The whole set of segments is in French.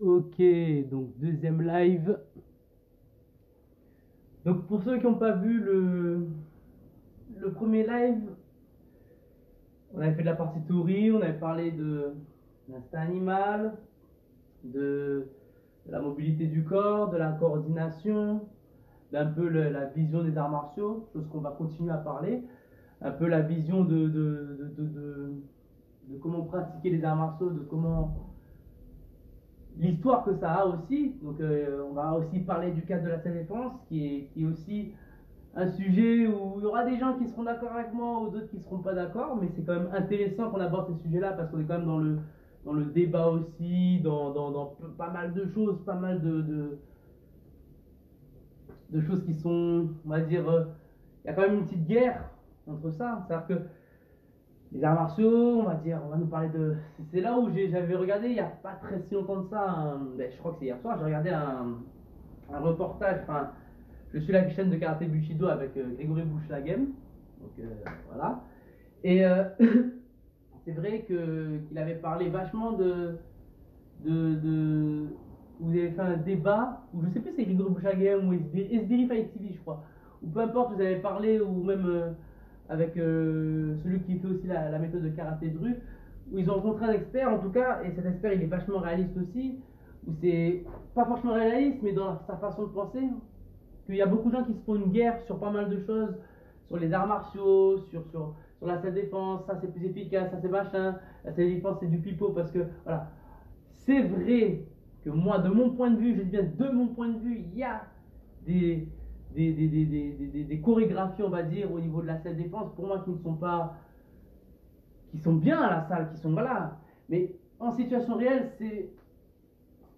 Ok, donc deuxième live. Donc pour ceux qui n'ont pas vu le premier live, on avait fait de la partie théorie, on avait parlé de l'instinct animal, de la mobilité du corps, de la coordination, d'un peu la vision des arts martiaux, chose qu'on va continuer à parler, un peu la vision de comment pratiquer les arts martiaux, de comment l'histoire que ça a aussi. Donc on va aussi parler du cadre de la self-défense qui est aussi un sujet où il y aura des gens qui seront d'accord avec moi ou d'autres qui ne seront pas d'accord, mais c'est quand même intéressant qu'on aborde ces sujets-là parce qu'on est quand même dans le débat aussi, dans pas mal de choses, pas mal de choses qui sont, on va dire, il y a quand même une petite guerre entre ça. C'est-à-dire que les arts martiaux, on va dire, on va nous parler de. C'est là où j'avais regardé il n'y a pas très si longtemps de ça, je crois que c'est hier soir, j'ai regardé un reportage, enfin, je suis la chaîne de karaté Bushido avec Grégory Bouchlagem, donc voilà. Et c'est vrai qu'il avait parlé vachement de. Vous avez fait un débat, ou je sais plus si c'est Grégory Bouchlagem ou Esbiri Fight TV, je crois, ou peu importe, vous avez parlé, ou même avec celui qui fait aussi la méthode de karaté Dru, où ils ont rencontré un expert en tout cas, et cet expert il est vachement réaliste aussi, où c'est pas forcément réaliste, mais dans sa façon de penser, qu'il y a beaucoup de gens qui se font une guerre sur pas mal de choses, sur les arts martiaux, sur la self-défense, ça c'est plus efficace, ça c'est machin, la self-défense c'est du pipeau, parce que voilà, c'est vrai que moi, de mon point de vue, je dis bien de mon point de vue, il y a des, des chorégraphies, on va dire, au niveau de la self-défense, pour moi, qui ne sont pas, qui sont bien à la salle, qui sont, voilà, mais en situation réelle,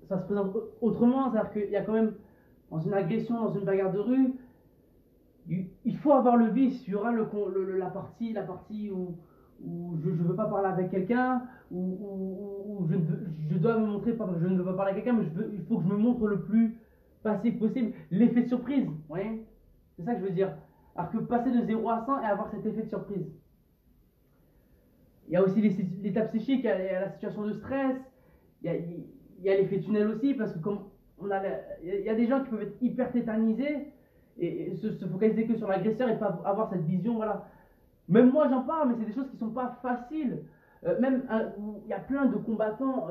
ça se présente autrement, c'est-à-dire qu'il y a quand même, dans une agression, dans une bagarre de rue, il faut avoir le vice. Il y aura la partie où je ne veux pas parler avec quelqu'un, où je dois me montrer, je ne veux pas parler à quelqu'un, mais il faut que je me montre le plus passif possible. L'effet de surprise, vous voyez, c'est ça que je veux dire. Alors que passer de 0 à 100 et avoir cet effet de surprise. Il y a aussi l'état psychique, il y a la situation de stress, il y a l'effet tunnel aussi, parce que comme il y a des gens qui peuvent être hyper tétanisés et se focaliser que sur l'agresseur et pas avoir cette vision, voilà. Même moi j'en parle, mais c'est des choses qui sont pas faciles. Même il y a plein de combattants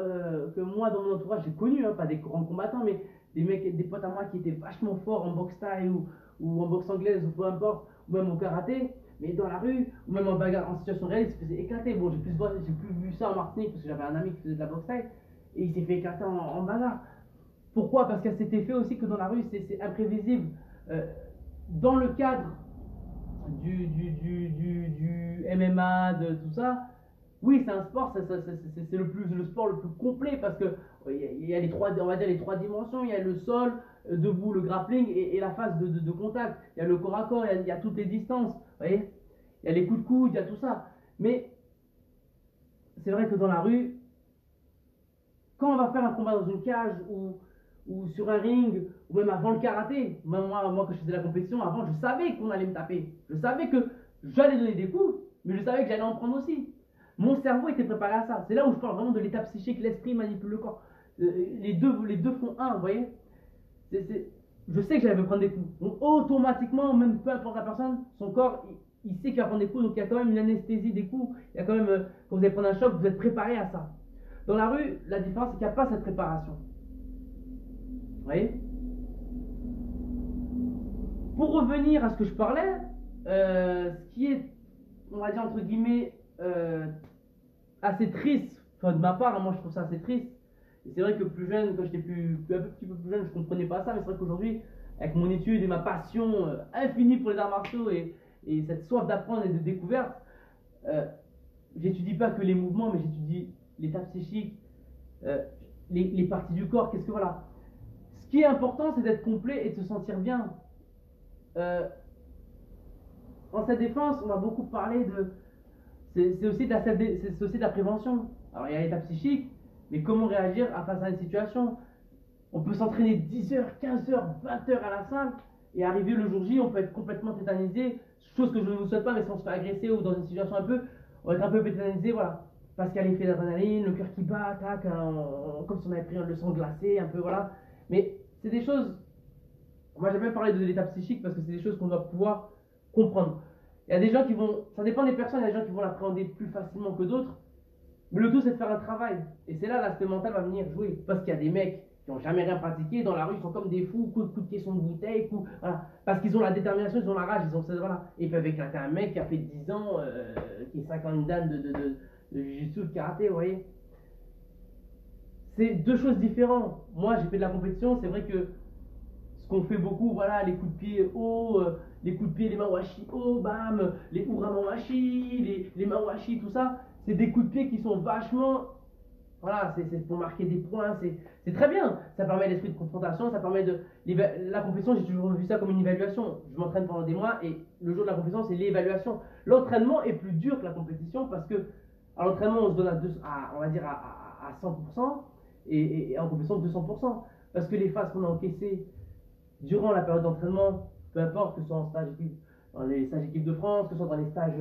que moi dans mon entourage j'ai connus, hein, pas des grands combattants, mais des mecs, des potes à moi qui étaient vachement forts en boxe thaï ou en boxe anglaise ou peu importe, ou même au karaté, mais dans la rue, ou même en bagarre, en situation réelle, il se faisait éclater. Bon, j'ai plus vu ça en Martinique parce que j'avais un ami qui faisait de la boxe thaï et il s'est fait éclater en bagarre. Pourquoi? Parce qu'il y a cet effet aussi que dans la rue, c'est imprévisible. Euh, Dans le cadre du MMA, de tout ça, oui, c'est un sport, c'est le sport le plus complet parce que il y a les trois, on va dire les trois dimensions, il y a le sol, debout, le grappling et la phase de contact. Il y a le corps à corps, il y a toutes les distances, vous voyez. Il y a les coups de coude, il y a tout ça. Mais c'est vrai que dans la rue, quand on va faire un combat dans une cage ou sur un ring, ou même avant le karaté, même moi quand je faisais la compétition, avant, je savais qu'on allait me taper. Je savais que j'allais donner des coups, mais je savais que j'allais en prendre aussi. Mon cerveau était préparé à ça. C'est là où je parle vraiment de l'état psychique, l'esprit manipule le corps. Les deux font un, vous voyez. Je sais que j'allais prendre des coups. Donc automatiquement, même peu importe la personne, son corps, il sait qu'il va prendre des coups, donc il y a quand même une anesthésie des coups. Il y a quand même, quand vous allez prendre un choc, vous êtes préparé à ça. Dans la rue, la différence, c'est qu'il n'y a pas cette préparation. Vous voyez. Pour revenir à ce que je parlais, ce qui est, on va dire entre guillemets, assez triste, enfin de ma part, hein, moi je trouve ça assez triste. Et c'est vrai que plus jeune, quand j'étais un petit peu plus jeune, je comprenais pas ça, mais c'est vrai qu'aujourd'hui, avec mon étude et ma passion infinie pour les arts martiaux et cette soif d'apprendre et de découverte, euh, j'étudie pas que les mouvements, mais j'étudie l'état psychique, euh, les parties du corps, qu'est-ce que voilà. Ce qui est important, c'est d'être complet et de se sentir bien. Euh, En cette défense, on va beaucoup parler de. C'est aussi, aussi de la prévention. Alors, il y a l'état psychique, mais comment réagir face à une situation. On peut s'entraîner 10 heures, 15 heures, 20 heures à la salle, et arriver le jour J, on peut être complètement tétanisé, chose que je ne vous souhaite pas, mais si on se fait agresser ou dans une situation un peu, on va être un peu tétanisé, voilà. parce qu'il y a l'effet d'adrénaline, le cœur qui bat, tac, comme si on avait pris le sang glacé, un peu, voilà. Mais c'est des choses, moi j'aime bien parler de l'état psychique parce que c'est des choses qu'on doit pouvoir comprendre. Il y a des gens qui vont, ça dépend des personnes, il y a des gens qui vont l'appréhender plus facilement que d'autres, mais le tout c'est de faire un travail. Et c'est là l'aspect mental va venir jouer. Parce qu'il y a des mecs qui n'ont jamais rien pratiqué, dans la rue ils sont comme des fous, coup de caisson de bouteille, voilà. Parce qu'ils ont la détermination, ils ont la rage, ils ont voilà. Et ils peuvent éclater un mec qui a fait 10 ans, qui est 50 dan de jiu-jitsu, de karaté, vous voyez. C'est deux choses différentes. Moi j'ai fait de la compétition, c'est vrai que ce qu'on fait beaucoup, voilà, les coups de pied haut, les coups de pied, les mawashi haut, bam, les uramawashi, les mawashi, tout ça, c'est des coups de pied qui sont vachement, voilà, c'est pour marquer des points, c'est très bien. Ça permet l'esprit de confrontation, ça permet de. La compétition, j'ai toujours vu ça comme une évaluation. Je m'entraîne pendant des mois et le jour de la compétition, c'est l'évaluation. L'entraînement est plus dur que la compétition parce que à l'entraînement, on se donne on va dire à 100% et en compétition 200%. Parce que les phases qu'on a encaissées durant la période d'entraînement, peu importe que ce soit en stage dans les stages équipe de France, que ce soit dans les stages,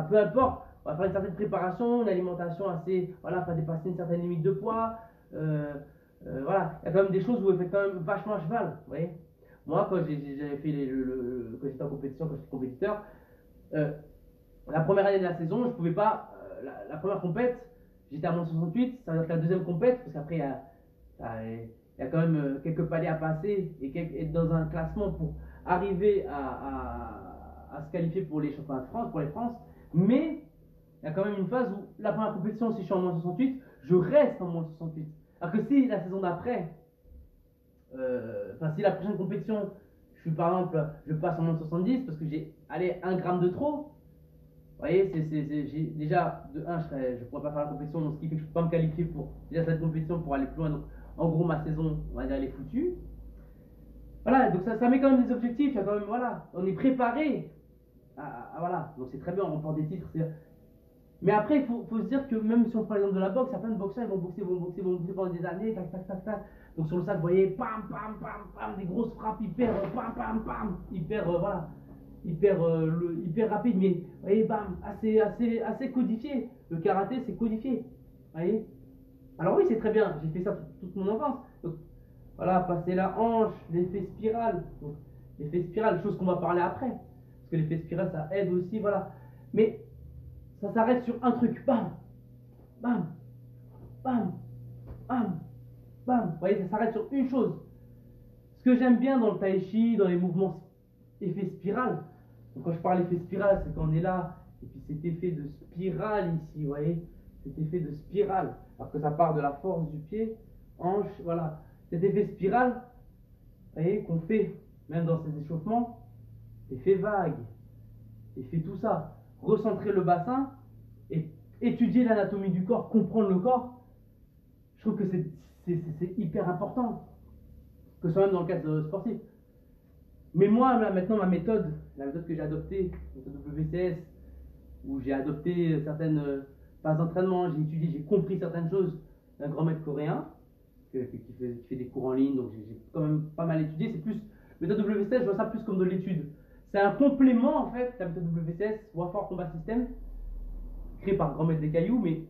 peu importe, on va faire une certaine préparation, une alimentation assez, voilà, pas dépasser une certaine limite de poids, voilà, il y a quand même des choses où on fait quand même vachement à cheval, vous voyez. Moi, quand j'avais fait quand j'étais en compétition, quand j'étais compétiteur, la première année de la saison, je pouvais pas, la première compète, j'étais à moins 68, ça va être la deuxième compète, parce qu'après il y a quand même quelques paliers à passer et être dans un classement pour arriver à se qualifier pour les championnats de France, pour les France. Mais il y a quand même une phase où la première compétition, si je suis en moins 68, je reste en moins 68. Alors que si la saison d'après, si la prochaine compétition, je suis par exemple, je passe en moins 70 parce que j'ai allé 1 gramme de trop. Vous voyez, déjà, de 1, je ne pourrais pas faire la compétition, donc ce qui fait que je ne peux pas me qualifier pour déjà cette compétition pour aller plus loin. Donc, en gros, ma saison, on va dire, elle est foutue. Voilà, donc ça met quand même des objectifs, il y a quand même, voilà, on est préparé. Voilà, donc c'est très bien, on remporte des titres. Mais après, il faut se dire que même si on prend l'exemple de la boxe, certains boxeurs, ils vont boxer pendant des années, tac, tac, tac, tac. Donc sur le sac, vous voyez, pam, pam, pam, pam, des grosses frappes hyper, pam, pam, pam, hyper, voilà, hyper rapide, mais, vous voyez, bam, assez codifié. Le karaté, c'est codifié, vous voyez. Alors oui, c'est très bien, j'ai fait ça toute mon enfance. Donc, voilà, passer la hanche, l'effet spirale. Donc, l'effet spirale, chose qu'on va parler après. Parce que l'effet spirale, ça aide aussi, voilà. Mais ça s'arrête sur un truc, bam, bam, bam, bam, bam. Vous voyez, ça s'arrête sur une chose. Ce que j'aime bien dans le tai chi, dans les mouvements effet spirale, donc quand je parle effet spirale, c'est quand on est là, et puis cet effet de spirale ici, vous voyez, cet effet de spirale, alors que ça part de la force du pied, hanche, voilà. Cet effet spirale, vous voyez, qu'on fait, même dans ces échauffements, effet vague, effet tout ça, recentrer le bassin, et étudier l'anatomie du corps, comprendre le corps, je trouve que c'est hyper important, que ce soit même dans le cadre sportif. Mais moi, là, maintenant, la méthode que j'ai adoptée, la méthode WCS, où j'ai adopté certaines phases d'entraînement, j'ai étudié, j'ai compris certaines choses d'un grand maître coréen, qui fait des cours en ligne, donc j'ai quand même pas mal étudié. C'est plus, méthode WCS, je vois ça plus comme de l'étude. C'est un complément, en fait, la méthode WCS, Warfare Combat System, créé par Grand Maître des Cailloux, mais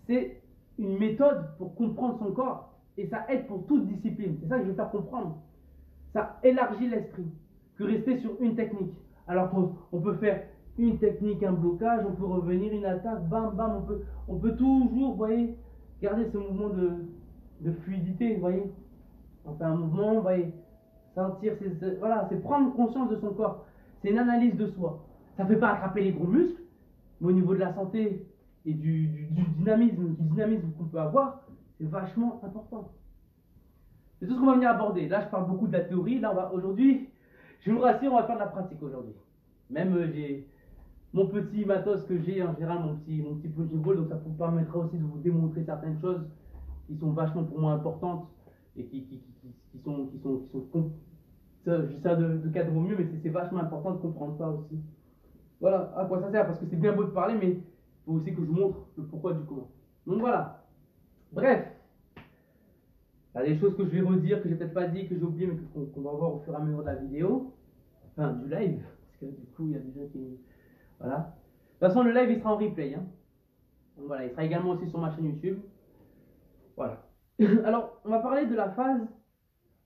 c'est une méthode pour comprendre son corps, et ça aide pour toute discipline. C'est ça que je veux faire comprendre. Ça élargit l'esprit que rester sur une technique. Alors qu'on peut faire une technique, un blocage, on peut revenir, une attaque, bam, bam, on peut toujours, vous voyez, garder ce mouvement de fluidité, vous voyez. On fait un mouvement, vous voyez, sentir, voilà, c'est prendre conscience de son corps. C'est une analyse de soi. Ça ne fait pas attraper les gros muscles, mais au niveau de la santé et du dynamisme qu'on peut avoir, c'est vachement important. C'est tout ce qu'on va venir aborder. Là, je parle beaucoup de la théorie. Là, aujourd'hui, je vous rassure, on va faire de la pratique aujourd'hui. Même j'ai mon petit matos que j'ai en général, mon petit punching ball, donc ça vous permettra aussi de vous démontrer certaines choses qui sont vachement pour moi importantes et qui sont j'essaie de cadrer au mieux, mais c'est vachement important de comprendre ça aussi. Voilà, à quoi ça sert, parce que c'est bien beau de parler, mais il faut aussi que je montre le pourquoi du comment. Donc voilà. Bref. Il y a des choses que je vais redire, que j'ai peut-être pas dit, que j'ai oublié, mais qu'on va voir au fur et à mesure de la vidéo. Enfin, du live. Parce que du coup, il y a des gens qui. Voilà. De toute façon, le live, il sera en replay. Hein. Donc voilà, il sera également aussi sur ma chaîne YouTube. Voilà. Alors, on va parler de la phase.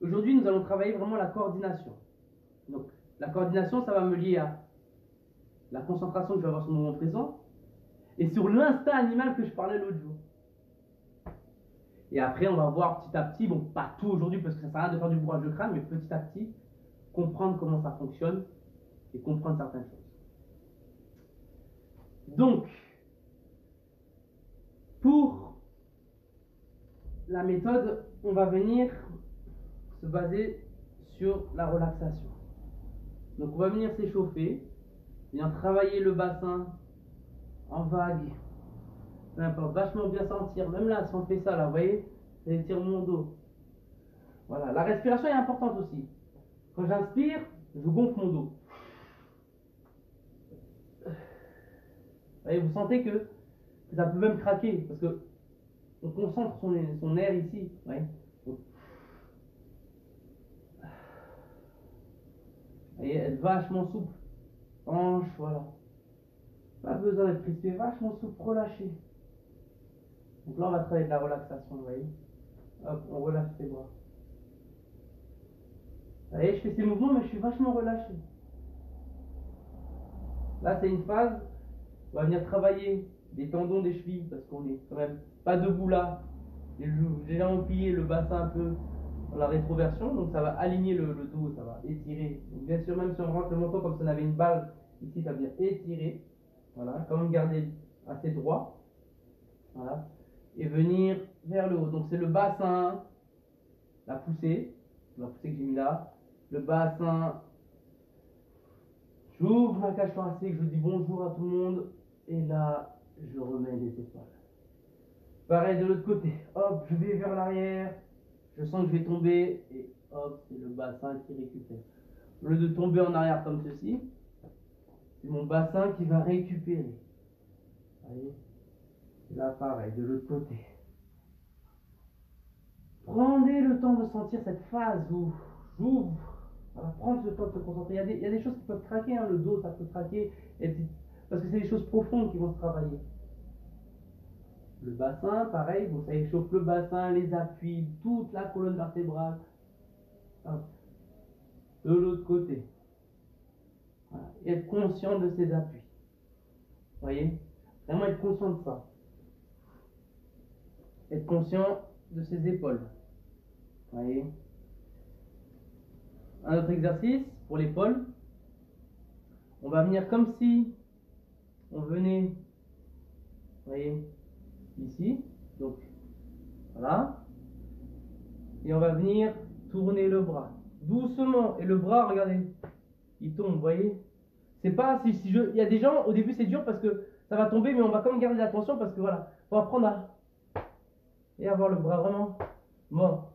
Aujourd'hui, nous allons travailler vraiment la coordination. Donc, la coordination, ça va me lier à la concentration que je vais avoir sur le moment présent et sur l'instinct animal que je parlais l'autre jour. Et après, on va voir petit à petit, bon, pas tout aujourd'hui parce que ça sert à rien de faire du bourrage de crâne, mais petit à petit, comprendre comment ça fonctionne et comprendre certaines choses. Donc, pour la méthode, on va venir se baser sur la relaxation. Donc, on va venir s'échauffer, venir travailler le bassin en vague, peu importe, vachement bien sentir. Même là, si on fait ça, là, vous voyez, ça étire mon dos. Voilà, la respiration est importante aussi. Quand j'inspire, je gonfle mon dos. Vous sentez que ça peut même craquer parce que on concentre son air ici. Ouais. Et être vachement souple. Hanche, voilà. Pas besoin d'être crispé, vachement souple, relâché. Donc là, on va travailler de la relaxation, vous voyez. Hop, on relâche ses bras. Vous voyez, je fais ces mouvements, mais je suis vachement relâché. Là, c'est une phase. On va venir travailler des tendons des chevilles parce qu'on est quand même pas debout là. Les jambes pliées, le bassin un peu dans la rétroversion. Donc ça va aligner le dos, ça va étirer. Donc bien sûr, même si on rentre le menton comme si on avait une balle ici, ça va bien étirer. Voilà, quand même garder assez droit. Voilà. Et venir vers le haut. Donc c'est le bassin, la poussée que j'ai mis là. Le bassin. J'ouvre ma cage thoracique, je dis bonjour à tout le monde. Et là, je remets les épaules. Pareil de l'autre côté. Hop, je vais vers l'arrière. Je sens que je vais tomber. Et hop, c'est le bassin qui récupère. Au lieu de tomber en arrière comme ceci, c'est mon bassin qui va récupérer. Vous voyez? Là, pareil, de l'autre côté. Prenez le temps de sentir cette phase où j'ouvre. Voilà, prendre le temps de se concentrer. Il y a des choses qui peuvent craquer, hein. Le dos, ça peut craquer. Parce que c'est des choses profondes qui vont se travailler. Le bassin, pareil, bon, ça échauffe le bassin, les appuis, toute la colonne vertébrale. Hop. De l'autre côté. Voilà. Et être conscient de ces appuis. Vous voyez? Vraiment être conscient de ça. Être conscient de ses épaules. Vous voyez? Un autre exercice pour l'épaule. On va venir comme si on venait, vous voyez, ici. Donc, voilà. Et on va venir tourner le bras. Doucement. Et le bras, regardez, il tombe, vous voyez. C'est pas il y a des gens, au début c'est dur parce que ça va tomber, mais on va quand même garder l'attention parce que voilà, faut apprendre à et avoir le bras vraiment mort.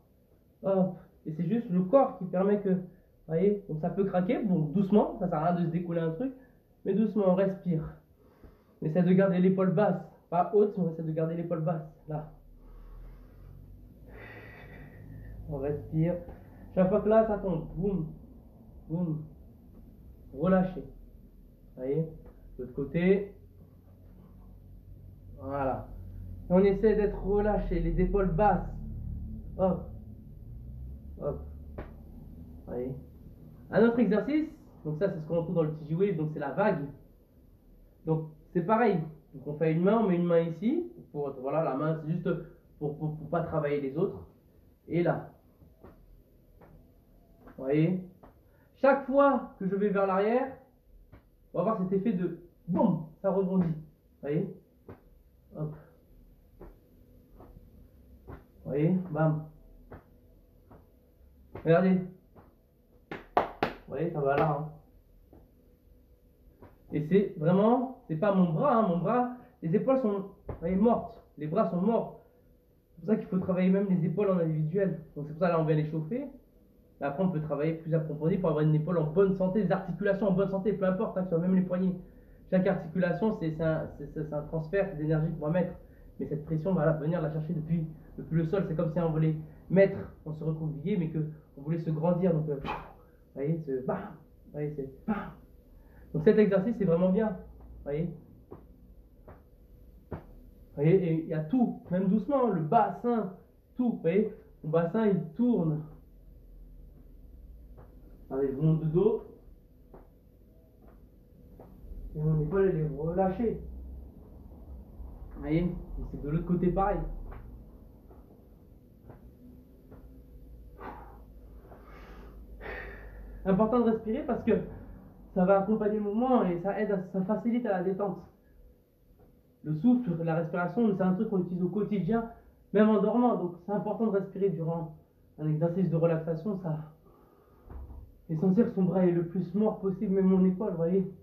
Hop. Et c'est juste le corps qui permet que, vous voyez, donc ça peut craquer, bon doucement, ça sert à rien de se décoller un truc, mais doucement on respire. On essaie de garder l'épaule basse, pas haute, mais on essaie de garder l'épaule basse, là. On respire. Chaque fois que là ça tombe, boum, boum, relâchez. Vous voyez, de l'autre côté, voilà. Et on essaie d'être relâché, les épaules basses. Hop, hop. Vous voyez. Un autre exercice, donc ça c'est ce qu'on retrouve dans le TG Wave, donc c'est la vague. Donc c'est pareil, donc on fait une main, on met une main ici, voilà la main c'est juste pour pas travailler les autres. Et là, vous voyez, chaque fois que je vais vers l'arrière, on va avoir cet effet de boum, ça rebondit. Vous voyez, hop. Vous voyez, bam. Regardez. Vous voyez, ça va là. Hein. Et c'est vraiment, c'est pas mon bras, hein, mon bras, les épaules sont, vous voyez, mortes. Les bras sont morts. C'est pour ça qu'il faut travailler même les épaules en individuel. Donc c'est pour ça là on vient les chauffer. Après on peut travailler plus approfondi pour avoir une épaule en bonne santé, des articulations en bonne santé, peu importe, hein, même les poignets. Chaque articulation c'est un transfert d'énergie qu'on va mettre. Mais cette pression va venir la chercher depuis le sol. C'est comme si on voulait mettre, on se recroquevillait, mais qu'on voulait se grandir. Donc, vous voyez, bam, vous voyez, c'est bam. Donc cet exercice c'est vraiment bien. Vous voyez. voyez, et il y a tout, même doucement, le bassin, tout. Vous voyez, mon bassin il tourne. Allez, je monte de dos. Et mon épaule elle est relâchée. Vous voyez, c'est de l'autre côté pareil. Important de respirer parce que ça va accompagner le mouvement et ça aide, ça facilite à la détente. Le souffle, la respiration, c'est un truc qu'on utilise au quotidien, même en dormant. Donc c'est important de respirer durant un exercice de relaxation. Ça est essentiel que son bras est le plus mort possible, même mon épaule, vous voyez.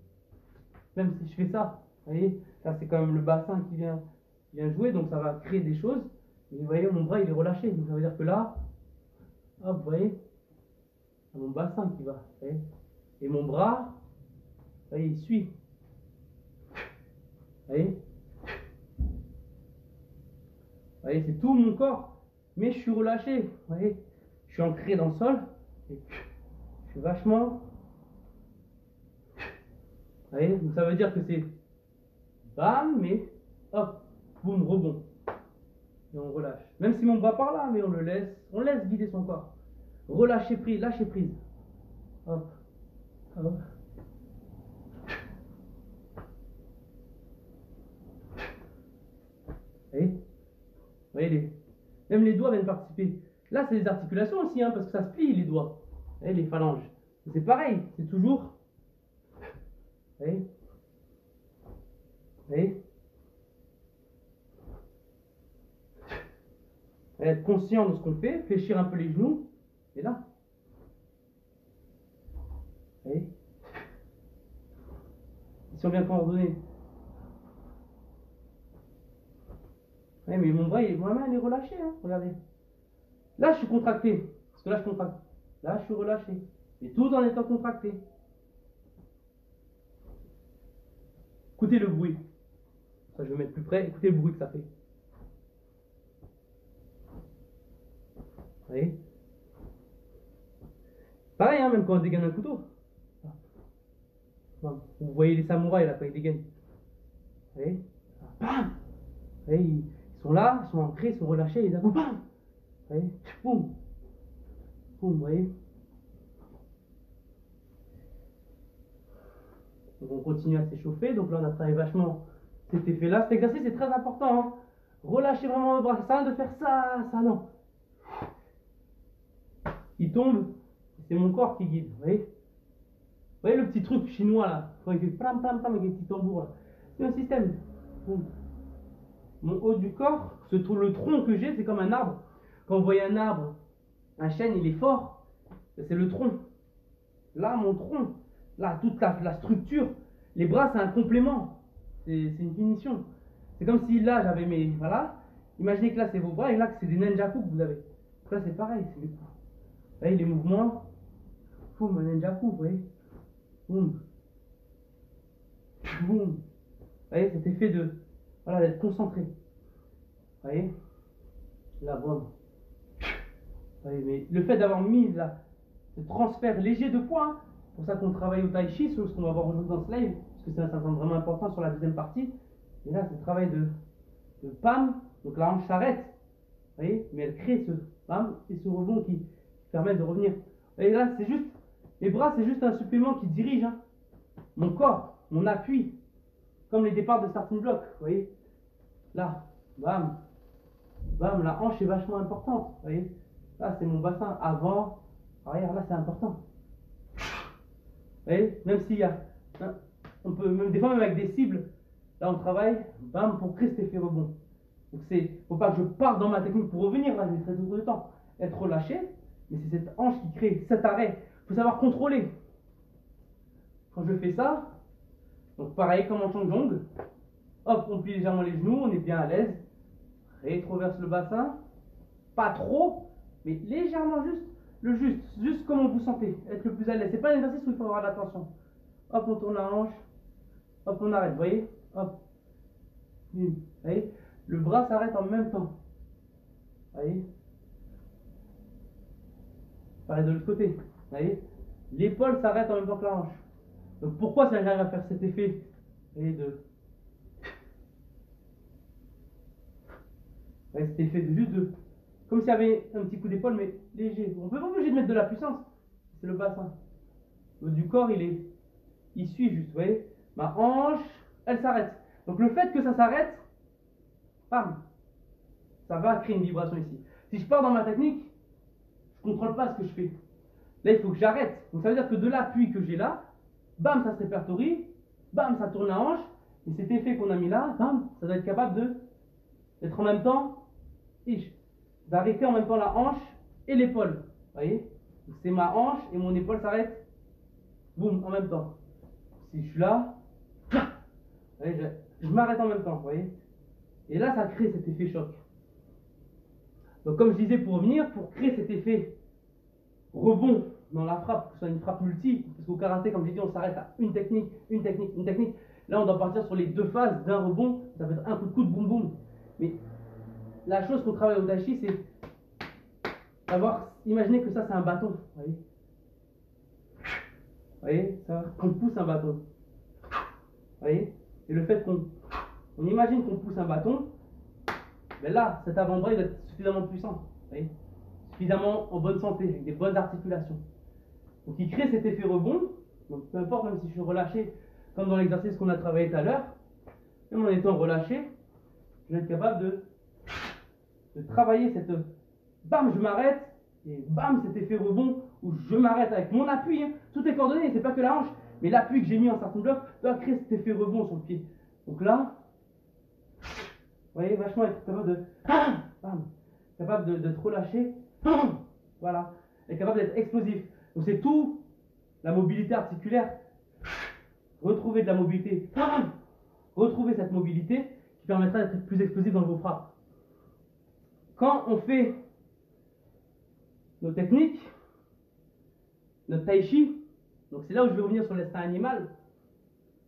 Même si je fais ça, vous voyez, là c'est quand même le bassin qui vient jouer, donc ça va créer des choses. Et vous voyez, mon bras il est relâché, donc ça veut dire que là, hop, vous voyez, c'est mon bassin qui va, vous voyez. Et mon bras, vous voyez, il suit. Vous voyez, c'est tout mon corps, mais je suis relâché, vous voyez, je suis ancré dans le sol, et je suis vachement, vous voyez, donc ça veut dire que c'est bam, mais hop, boum, rebond, et on relâche. Même si mon bras part là, mais on laisse guider son corps. Relâcher prise, lâcher prise, hop, hop. Vous voyez, même les doigts viennent participer. Là, c'est des articulations aussi, hein, parce que ça se plie les doigts. Vous voyez, les phalanges. C'est pareil, c'est toujours. Vous voyez, vous voyez, être conscient de ce qu'on fait, fléchir un peu les genoux, et là. Vous voyez, si on vient coordonner. Ouais, mais mon bras, ma main, elle est relâchée, hein, regardez. Là, je suis contracté, parce que là, je contracte. Là, je suis relâché. Et tout en étant contracté. Écoutez le bruit. Ça, je vais mettre plus près. Écoutez le bruit que ça fait. Vous voyez? Pareil, hein, même quand on dégaine un couteau. Vous voyez les samouraïs, là, quand ils dégainent. Vous voyez? Bam! Vous voyez, ils sont là, ils sont ancrés, ils sont relâchés, et d'un coup, bam! Vous voyez? Boum! Boum, vous voyez? Donc on continue à s'échauffer. Donc là, on a travaillé vachement cet effet-là. Cet exercice est très important. Hein. Relâchez vraiment le bras. Ça sert à rien de faire ça, non. Il tombe, c'est mon corps qui guide. Vous voyez? Vous voyez le petit truc chinois là, quand il fait plam plam plam avec les petits tambours là. C'est un système. Boum. Mon haut du corps, le tronc que j'ai, c'est comme un arbre. Quand vous voyez un arbre, un chêne, il est fort. C'est le tronc. Là, mon tronc, là, toute la structure, les bras, c'est un complément. C'est une finition. C'est comme si là, j'avais mes. Voilà. Imaginez que là, c'est vos bras et là, que c'est des ninjaku que vous avez. Donc là, c'est pareil. Vous voyez les mouvements. Boum, un ninjaku, vous voyez. Boum. Boum. Vous voyez, cet effet de. Voilà, d'être concentré. Vous voyez. Là, boum. Vous voyez, mais le fait d'avoir mis là, ce transfert léger de poids, hein, c'est pour ça qu'on travaille au tai chi, sur ce qu'on va voir aujourd'hui dans ce live, parce que c'est un semble vraiment important sur la deuxième partie. Et là, c'est le travail de PAM, donc la hanche s'arrête, vous voyez, mais elle crée ce PAM et ce rebond qui permet de revenir. Et là, c'est juste, les bras, c'est juste un supplément qui dirige hein, mon corps, mon appui, comme les départs de starting block, vous voyez. Là, bam, bam, la hanche est vachement importante, vous voyez. Là, c'est mon bassin avant, arrière, là, c'est important. Vous voyez, même s'il y a, hein, on peut, même, des fois, même avec des cibles, là, on travaille, bam, pour créer cet effet rebond. Donc, faut pas que je parte dans ma technique pour revenir, là, je laisserai tout le temps. Être relâché, mais c'est cette hanche qui crée cet arrêt. Il faut savoir contrôler. Quand je fais ça, donc pareil, comme en Chong, hop, on plie légèrement les genoux, on est bien à l'aise. Rétroverse le bassin, pas trop, mais légèrement juste comme vous sentez, être le plus à l'aise. C'est pas un exercice où il faut avoir de l'attention. Hop, on tourne la hanche, hop, on arrête, vous voyez, hop, vous voyez, le bras s'arrête en même temps, vous voyez, pareil de l'autre côté, vous voyez, l'épaule s'arrête en même temps que la hanche. Donc pourquoi ça j'arrive à faire cet effet et de Avec cet effet de juste de. Comme s'il y avait un petit coup d'épaule, mais léger. On peut pas obligé de mettre de la puissance. C'est le bassin. Le haut du corps, il suit juste, vous voyez. Ma hanche, elle s'arrête. Donc le fait que ça s'arrête, bam, ça va créer une vibration ici. Si je pars dans ma technique, je ne contrôle pas ce que je fais. Là, il faut que j'arrête. Donc ça veut dire que de l'appui que j'ai là, bam, ça se répertorie, bam, ça tourne la hanche. Et cet effet qu'on a mis là, bam, ça doit être capable d'être en même temps, d'arrêter en même temps la hanche et l'épaule. Vous voyez? C'est ma hanche et mon épaule s'arrête, boum, en même temps. Si je suis là, vous voyez, je m'arrête en même temps, vous voyez? Et là, ça crée cet effet choc. Donc comme je disais, pour revenir, pour créer cet effet rebond dans la frappe, que ce soit une frappe multi, parce qu'au karaté, comme j'ai dit, on s'arrête à une technique, une technique, une technique. Là, on doit partir sur les deux phases d'un rebond, ça peut être un coup de coude, boum boum. Mais la chose qu'on travaille au Daichi, c'est d'avoir, imaginez que ça c'est un bâton, vous voyez ça, qu'on pousse un bâton, vous voyez, et le fait qu'on imagine qu'on pousse un bâton, ben là, cet avant-bras il va être suffisamment puissant, vous voyez, suffisamment en bonne santé, avec des bonnes articulations. Donc il crée cet effet rebond, donc peu importe, même si je suis relâché, comme dans l'exercice qu'on a travaillé tout à l'heure, même en étant relâché, je vais être capable de travailler cette, bam, je m'arrête, et bam, cet effet rebond où je m'arrête avec mon appui, hein. Tout est coordonné, c'est pas que la hanche, mais l'appui que j'ai mis en certains blocs doit créer cet effet rebond sur le pied. Donc là, vous voyez, vachement être capable de, bam, capable de te relâcher, voilà, et capable d'être explosif. Donc c'est tout, la mobilité articulaire, retrouver de la mobilité, retrouver cette mobilité qui permettra d'être plus explosif dans vos frappes. Quand on fait nos techniques, notre tai chi, donc c'est là où je vais revenir sur l'instinct animal.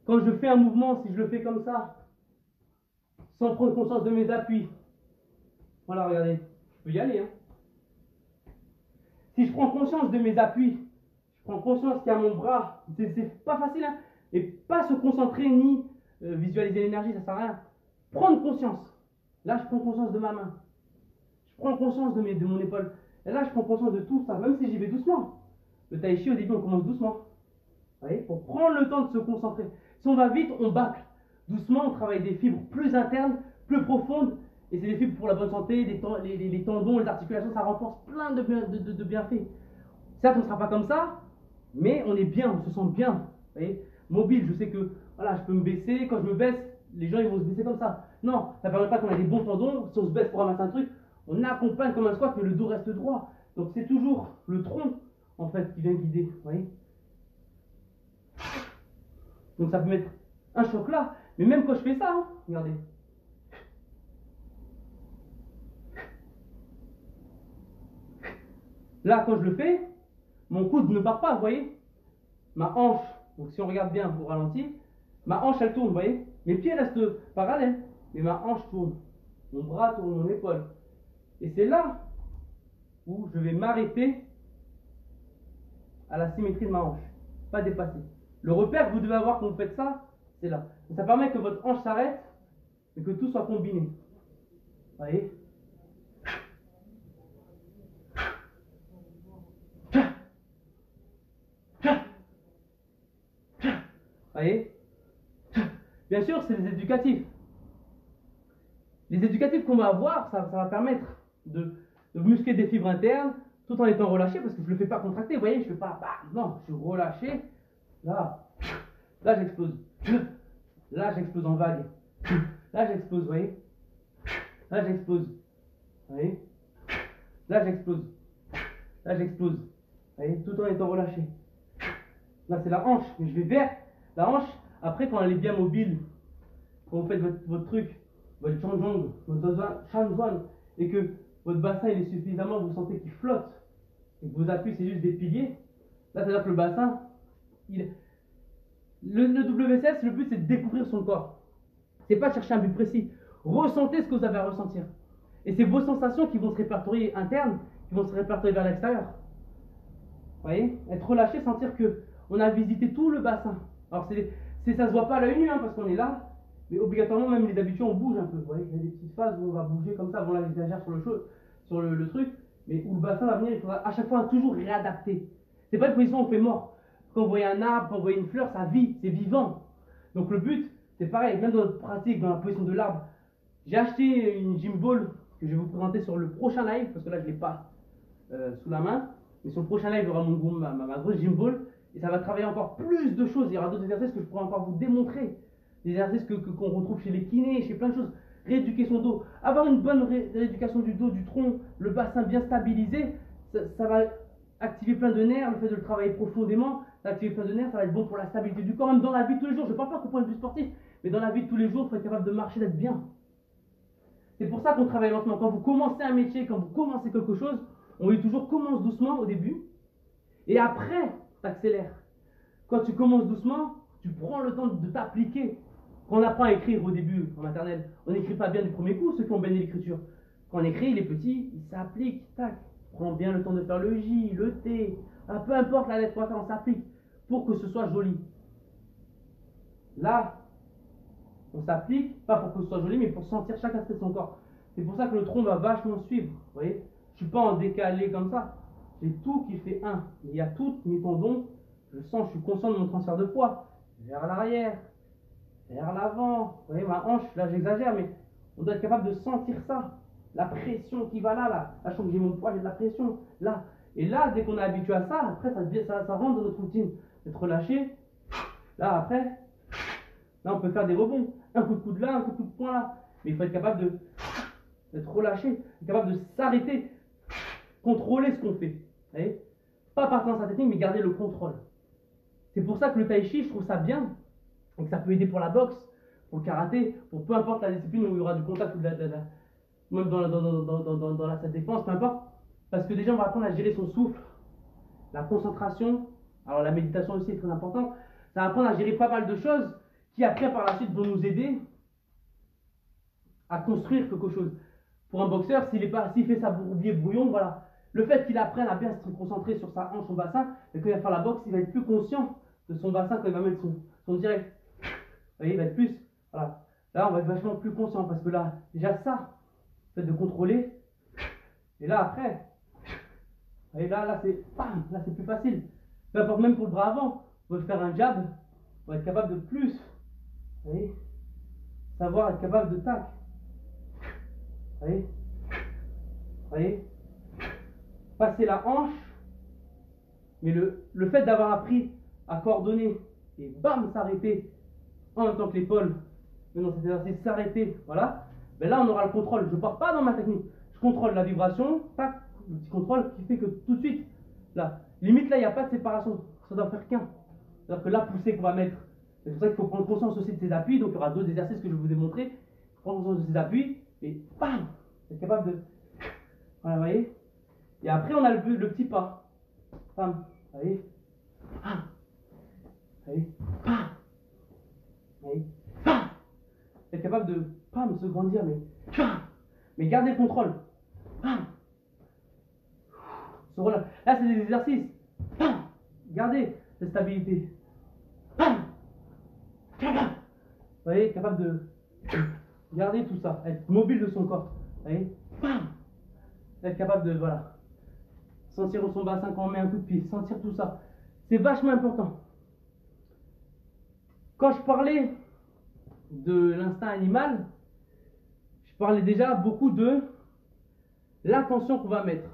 Quand je fais un mouvement, si je le fais comme ça, sans prendre conscience de mes appuis, voilà, regardez, je peux y aller. Hein. Si je prends conscience de mes appuis, je prends conscience qu'il y a mon bras, c'est pas facile, hein, et pas se concentrer ni visualiser l'énergie, ça sert à rien. Prendre conscience. Là, je prends conscience de ma main. Je prends conscience de mon épaule. Et là, je prends conscience de tout ça, même si j'y vais doucement. Le tai chi, au début, on commence doucement. Vous voyez, pour prendre le temps de se concentrer. Si on va vite, on bâcle. Doucement, on travaille des fibres plus internes, plus profondes. Et c'est des fibres pour la bonne santé, les tendons, les articulations, ça renforce plein de bienfaits. Certes, on ne sera pas comme ça, mais on est bien, on se sent bien. Vous voyez, mobile, je sais que voilà, je peux me baisser. Quand je me baisse, les gens ils vont se baisser comme ça. Non, ça ne permet pas qu'on ait des bons tendons. Si on se baisse pour ramasser un truc, on accompagne comme un squat, mais le dos reste droit. Donc c'est toujours le tronc, en fait, qui vient guider. Vous voyez. Donc ça peut mettre un choc là. Mais même quand je fais ça, hein, regardez. Là, quand je le fais, mon coude ne part pas, vous voyez. Ma hanche, donc si on regarde bien au ralenti, ma hanche elle tourne, vous voyez. Mes pieds restent parallèles, mais ma hanche tourne. Mon bras tourne, mon épaule. Et c'est là où je vais m'arrêter à la symétrie de ma hanche, pas dépasser. Le repère que vous devez avoir quand vous faites ça, c'est là. Et ça permet que votre hanche s'arrête et que tout soit combiné. Vous voyez? Vous voyez? Bien sûr, c'est les éducatifs. Les éducatifs qu'on va avoir, ça va permettre de muscler des fibres internes tout en étant relâché parce que je ne le fais pas contracter. Vous voyez, je ne fais pas, non, je suis relâché. Là j'explose. Là, j'explose en vague. Là, j'explose, vous voyez. Là, j'explose. Vous voyez. Là, j'explose. Là, j'explose. Vous voyez, tout en étant relâché. Là, c'est la hanche. Mais je vais vers la hanche. Après, quand elle est bien mobile, quand vous faites votre truc, votre chanjong, votre shanzhuan, et que votre bassin il est suffisamment, vous sentez qu'il flotte, et que vos appuis c'est juste des piliers, là, c'est-à-dire que le bassin, le WCS, le but c'est de découvrir son corps. C'est pas de chercher un but précis. Ressentez ce que vous avez à ressentir. Et c'est vos sensations qui vont se répertorier internes, qui vont se répertorier vers l'extérieur. Vous voyez? Être relâché, sentir que on a visité tout le bassin. Alors ça se voit pas à l'œil nu, hein, parce qu'on est là, Mais obligatoirement, même les habitués, on bouge un peu. Vous voyez, il y a des petites phases où on va bouger comme ça. Bon, là, j'exagère sur le truc. Mais où le bassin va venir, il faudra à chaque fois toujours réadapter. C'est pas une position où on fait mort. Quand vous voyez un arbre, quand vous voyez une fleur, ça vit, c'est vivant. Donc le but, c'est pareil, même dans notre pratique, dans la position de l'arbre. J'ai acheté une gym ball que je vais vous présenter sur le prochain live, parce que là, je ne l'ai pas sous la main. Mais sur le prochain live, il y aura ma grosse gym ball. Et ça va travailler encore plus de choses. Il y aura d'autres exercices que je pourrai encore vous démontrer. Des exercices qu'on retrouve chez les kinés, chez plein de choses. Rééduquer son dos. Avoir une bonne rééducation du dos, du tronc, le bassin bien stabilisé, ça va activer plein de nerfs. Le fait de le travailler profondément, ça va activer plein de nerfs. Ça va être bon pour la stabilité du corps, même dans la vie de tous les jours. Je ne parle pas qu'au point de vue sportif, mais dans la vie de tous les jours, il faut être capable de marcher, d'être bien. C'est pour ça qu'on travaille lentement. Quand vous commencez un métier, quand vous commencez quelque chose, on dit toujours commence doucement au début et après tu accélères. Quand tu commences doucement, tu prends le temps de t'appliquer. Quand on apprend à écrire au début en maternelle, on n'écrit pas bien du premier coup, ceux qui ont baigné l'écriture. Quand on écrit, les petits, ils s'appliquent, tac. Prends bien le temps de faire le J, le T, peu importe la lettre qu'on va faire, on s'applique pour que ce soit joli. Là, on s'applique, pas pour que ce soit joli, mais pour sentir chaque aspect de son corps. C'est pour ça que le tronc va vachement suivre. Vous voyez, je ne suis pas en décalé comme ça. J'ai tout qui fait un. Il y a tous mes tendons. Je sens, je suis conscient de mon transfert de poids. Vers l'arrière, vers l'avant. Vous voyez, ma hanche, là j'exagère, mais on doit être capable de sentir ça. La pression qui va là. Là, je sens que j'ai mon poids, j'ai de la pression. Là. Et là, dès qu'on est habitué à ça, après ça rentre dans notre routine. Être relâché. Là, après. Là, on peut faire des rebonds. Un coup de coude là, un coup de poing là. Mais il faut être capable d'être relâché, être capable de s'arrêter, contrôler ce qu'on fait. Vous voyez, pas partir dans sa technique, mais garder le contrôle. C'est pour ça que le tai chi, je trouve ça bien. Et que ça peut aider pour la boxe, pour le karaté, pour peu importe la discipline où il y aura du contact ou même dans la salle de défense, peu importe. Parce que déjà, on va apprendre à gérer son souffle, la concentration. Alors, la méditation aussi est très importante. Ça va apprendre à gérer pas mal de choses qui après par la suite vont nous aider à construire quelque chose. Pour un boxeur, s'il fait sa bourbier brouillon, voilà. Le fait qu'il apprenne à bien se concentrer sur sa hanche, son bassin, et quand il va faire la boxe, il va être plus conscient de son bassin quand il va mettre son direct. Vous voyez, il va être plus. Voilà. Là, on va être vachement plus conscient parce que là, déjà ça, le fait de contrôler. Et là, après, et là c'est là c'est plus facile. Peu importe, même pour le bras avant, on va faire un jab, on va être capable de plus. Vous voyez, savoir être capable de tac. Vous voyez, vous voyez, passer la hanche, mais le fait d'avoir appris à coordonner et bam, s'arrêter en même temps que l'épaule, mais dans cet exercice, s'arrêter, voilà, mais là on aura le contrôle. Je ne pars pas dans ma technique, je contrôle la vibration, tac, le petit contrôle qui fait que tout de suite, là, limite là, il n'y a pas de séparation, ça doit faire qu'un. C'est-à-dire que la poussée qu'on va mettre, c'est pour ça qu'il faut prendre conscience aussi de ses appuis, donc il y aura d'autres exercices que je vais vous démontrer, prendre conscience de ses appuis, et bam, être capable de. Voilà, vous voyez. Et après, on a le petit pas. Bam, vous voyez. Bam, vous voyez. Bam, vous voyez. Bam. Être capable de bam, se grandir, mais bam, mais gardez le contrôle. Bam. Là, c'est des exercices. Bam. Gardez cette stabilité. Bam. Bam. Vous voyez, capable de garder tout ça, être mobile de son corps. Vous voyez, bam. Être capable de, voilà, sentir son bassin quand on met un coup de pied, sentir tout ça. C'est vachement important. Quand je parlais de l'instinct animal, je parlais déjà beaucoup de l'intention qu'on va mettre.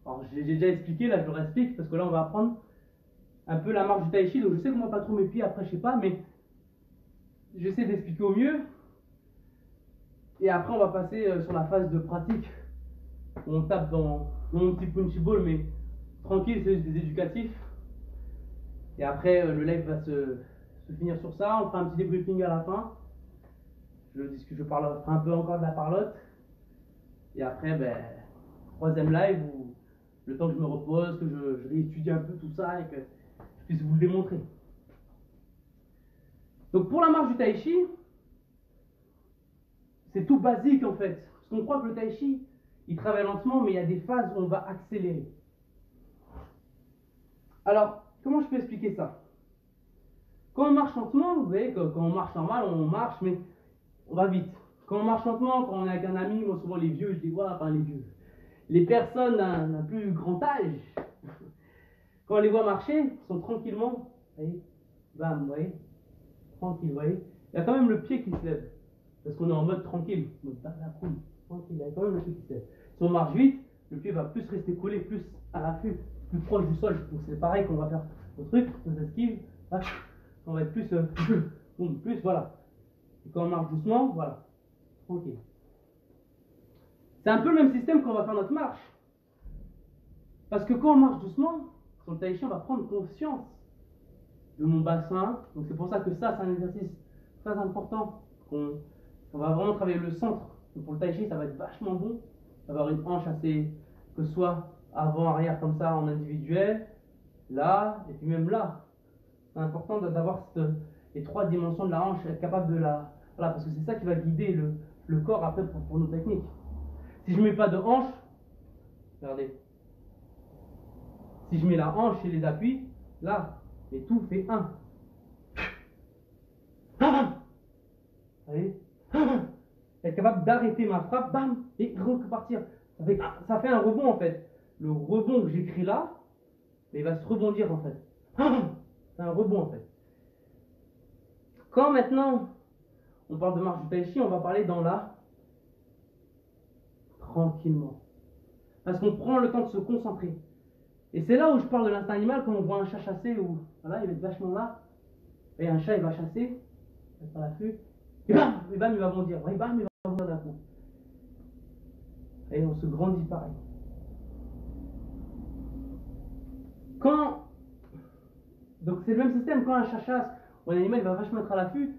Alors, j'ai déjà expliqué, là je le réexplique, parce que là on va apprendre un peu la marche du tai chi, donc je sais qu'on ne voit pas trop mes pieds, après je sais pas, mais j'essaie d'expliquer au mieux. Et après on va passer sur la phase de pratique, où on tape dans mon petit punchy ball, mais tranquille, c'est des éducatifs. Et après le live va se finir sur ça, on fera un petit débriefing à la fin. Je parle un peu encore de la parlotte. Et après, ben, troisième live où le temps que je me repose, que je réétudie un peu tout ça et que je puisse vous le démontrer. Donc pour la marche du tai chi, c'est tout basique en fait. Parce qu'on croit que le tai chi, il travaille lentement, mais il y a des phases où on va accélérer. Alors, comment je peux expliquer ça? Quand on marche lentement, vous voyez, quand on marche normal, on marche, mais on va vite. Quand on marche lentement, quand on est avec un ami, moi souvent les vieux, je les vois, enfin les vieux. Les personnes d'un plus grand âge, quand on les voit marcher, ils sont tranquillement, vous voyez, bam, vous voyez, tranquille, vous voyez. Il y a quand même le pied qui se lève, parce qu'on est en mode tranquille, mode cool, tranquille, il y a quand même le pied qui se lève. Si on marche vite, le pied va plus rester collé, plus à l'affût, plus proche du sol. Donc c'est pareil qu'on va faire le truc, on s'esquive, on va être plus, plus, voilà. Et quand on marche doucement, voilà, tranquille. C'est un peu le même système qu'on va faire notre marche. Parce que quand on marche doucement, sur le tai chi, on va prendre conscience de mon bassin. Donc c'est pour ça que ça, c'est un exercice très important. On va vraiment travailler le centre. Donc pour le tai chi, ça va être vachement bon d'avoir une hanche assez, que ce soit avant, arrière, comme ça, en individuel, là, et puis même là. C'est important d'avoir les trois dimensions de la hanche, être capable de la... Voilà, parce que c'est ça qui va guider le corps après pour nos techniques. Si je ne mets pas de hanche, regardez, si je mets la hanche et les appuis, là, et tout fait un. Vous voyez, être capable d'arrêter ma frappe, bam, et repartir. Ça fait un rebond en fait. Le rebond que j'écris là, il va se rebondir en fait. C'est un rebond en fait. Quand maintenant on parle de marche du tai chi, on va parler dans la tranquillement. Parce qu'on prend le temps de se concentrer. Et c'est là où je parle de l'instinct animal, quand on voit un chat chasser, ou voilà, il va être vachement là, et un chat il va chasser, il va être à l'affût, et bam, il va bondir, et bam, il va bondir d'un coup. Et on se grandit pareil. Quand, donc c'est le même système, quand un chat chasse, ou un animal il va vachement être à l'affût,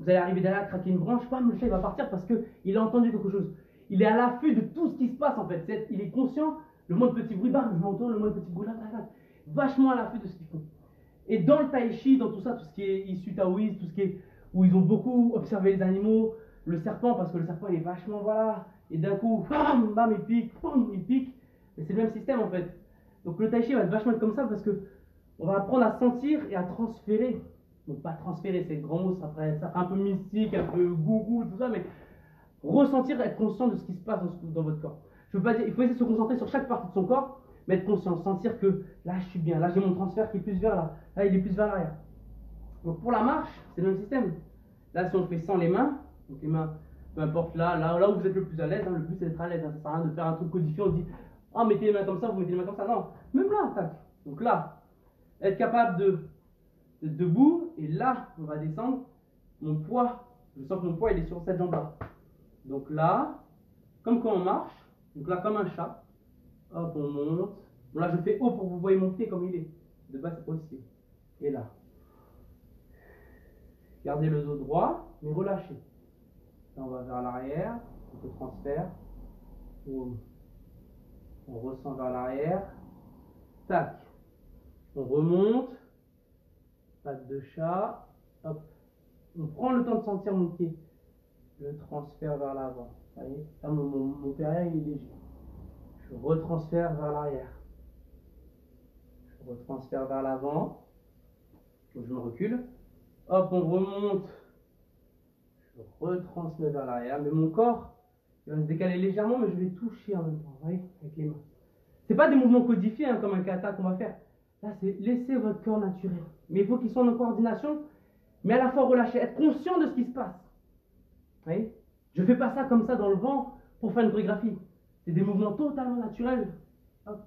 vous allez arriver derrière, craquer une branche, bam, le chat il va partir parce qu'il a entendu quelque chose. Il est à l'affût de tout ce qui se passe en fait. Il est conscient, le moins de petits bruits, bam, je m'entends, le moins de petits bruits là, vachement à l'affût de ce qu'ils font. Et dans le tai chi, dans tout ça, tout ce qui est issu taoïste, tout ce qui est où ils ont beaucoup observé les animaux, le serpent, parce que le serpent il est vachement voilà, et d'un coup, bam, bam, il pique, et c'est le même système en fait. Donc le tai chi va être vachement comme ça parce que on va apprendre à sentir et à transférer. Donc pas transférer, c'est le grand mot, ça fait un peu mystique, un peu gourou, tout ça, mais ressentir, être conscient de ce qui se passe dans votre corps. Je veux pas dire, il faut essayer de se concentrer sur chaque partie de son corps, mais être conscient, sentir que là je suis bien, là j'ai mon transfert qui est plus vers là, là il est plus vers l'arrière. Donc pour la marche, c'est le même système. Là si on le fait sans les mains, donc les mains, peu importe là où vous êtes le plus à l'aise, hein, le but c'est d'être à l'aise, hein, ça sert à rien de faire un truc codifié, on dit ah mettez les mains comme ça, vous mettez les mains comme ça, non, même là, tac. Donc là, être capable d'être debout, et là on va descendre, mon poids, je sens que mon poids il est sur cette jambe là. Donc là, comme quand on marche, donc là comme un chat, hop on monte, bon là je fais haut pour que vous voyez mon pied comme il est, de bas c'est possible, et là. Gardez le dos droit, mais relâchez. Là, on va vers l'arrière, on se transfère, on ressent vers l'arrière, tac, on remonte, patte de chat, hop, on prend le temps de sentir mon pied, je transfère vers l'avant, vous voyez, là mon pied arrière il est léger, je retransfère vers l'arrière, je retransfère vers l'avant, je me recule, hop, on remonte, je retransmets vers l'arrière, mais mon corps, il va se décaler légèrement, mais je vais toucher en même temps, vous voyez, avec les mains. C'est pas des mouvements codifiés, hein, comme un kata qu'on va faire. Là, c'est laisser votre corps naturel. Mais il faut qu'il soit en coordination, mais à la fois relâché, être conscient de ce qui se passe. Vous voyez, je fais pas ça comme ça dans le vent pour faire une chorégraphie. C'est des mouvements totalement naturels. Hop,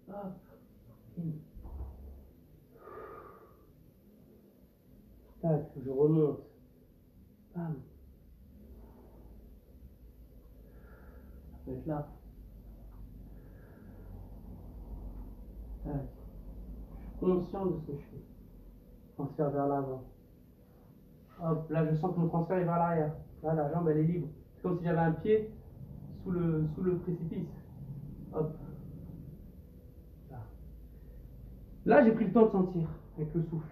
hop. Tac, je remonte. Bam. Ça peut être là. Tac. Je suis conscient de ce que je fais. Transfert vers l'avant. Hop, là je sens que mon transfert est vers l'arrière. Là la jambe elle est libre. C'est comme si j'avais un pied sous le précipice. Hop. Là j'ai pris le temps de sentir avec le souffle.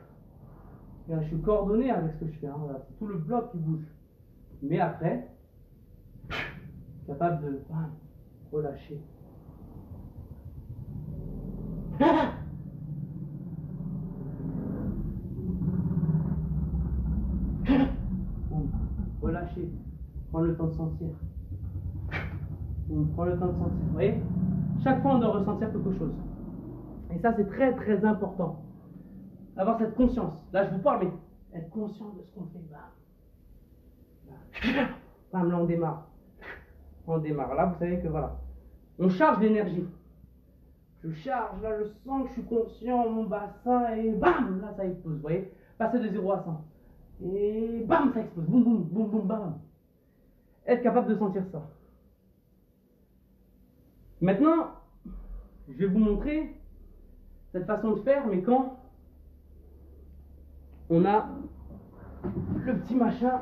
Et là, je suis coordonné avec ce que je fais. Hein. Voilà, c'est tout le bloc qui bouge. Mais après, capable de relâcher. relâcher. Prendre le temps de sentir. On prend le temps de sentir. Vous voyez? Chaque fois, on doit ressentir quelque chose. Et ça, c'est très très important. Avoir cette conscience. Là, je vous parle, mais être conscient de ce qu'on fait. Bam. Bam, là, on démarre. On démarre. Là, vous savez que voilà. On charge l'énergie. Je charge, là, je sens que je suis conscient, mon bassin, et bam, là, ça explose. Vous voyez? Passer de 0 à 100. Et bam, ça explose. Boum, boum, boum, boum, bam. Être capable de sentir ça. Maintenant, je vais vous montrer cette façon de faire, mais quand on a le petit machin,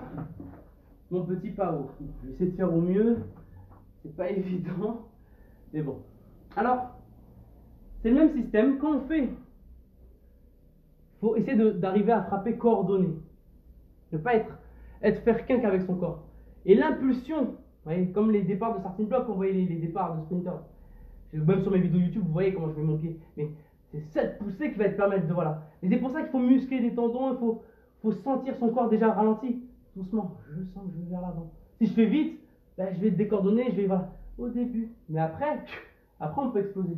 mon petit pao. Je vais essayer de faire au mieux. C'est pas évident, mais bon. Alors, c'est le même système. Quand on fait, il faut essayer d'arriver à frapper coordonné. Ne pas être faire qu'un qu'avec son corps. Et l'impulsion, vous voyez, comme les départs de starting block, on voyait les départs de sprinter. Même sur mes vidéos YouTube, vous voyez comment je mets mon pied. Mais c'est cette poussée qui va te permettre de voilà. Et c'est pour ça qu'il faut muscler des tendons, il faut sentir son corps déjà ralenti. Doucement, je sens que je vais vers l'avant. Si je fais vite, ben, je vais être décoordonné, je vais voilà, au début. Mais après on peut exploser.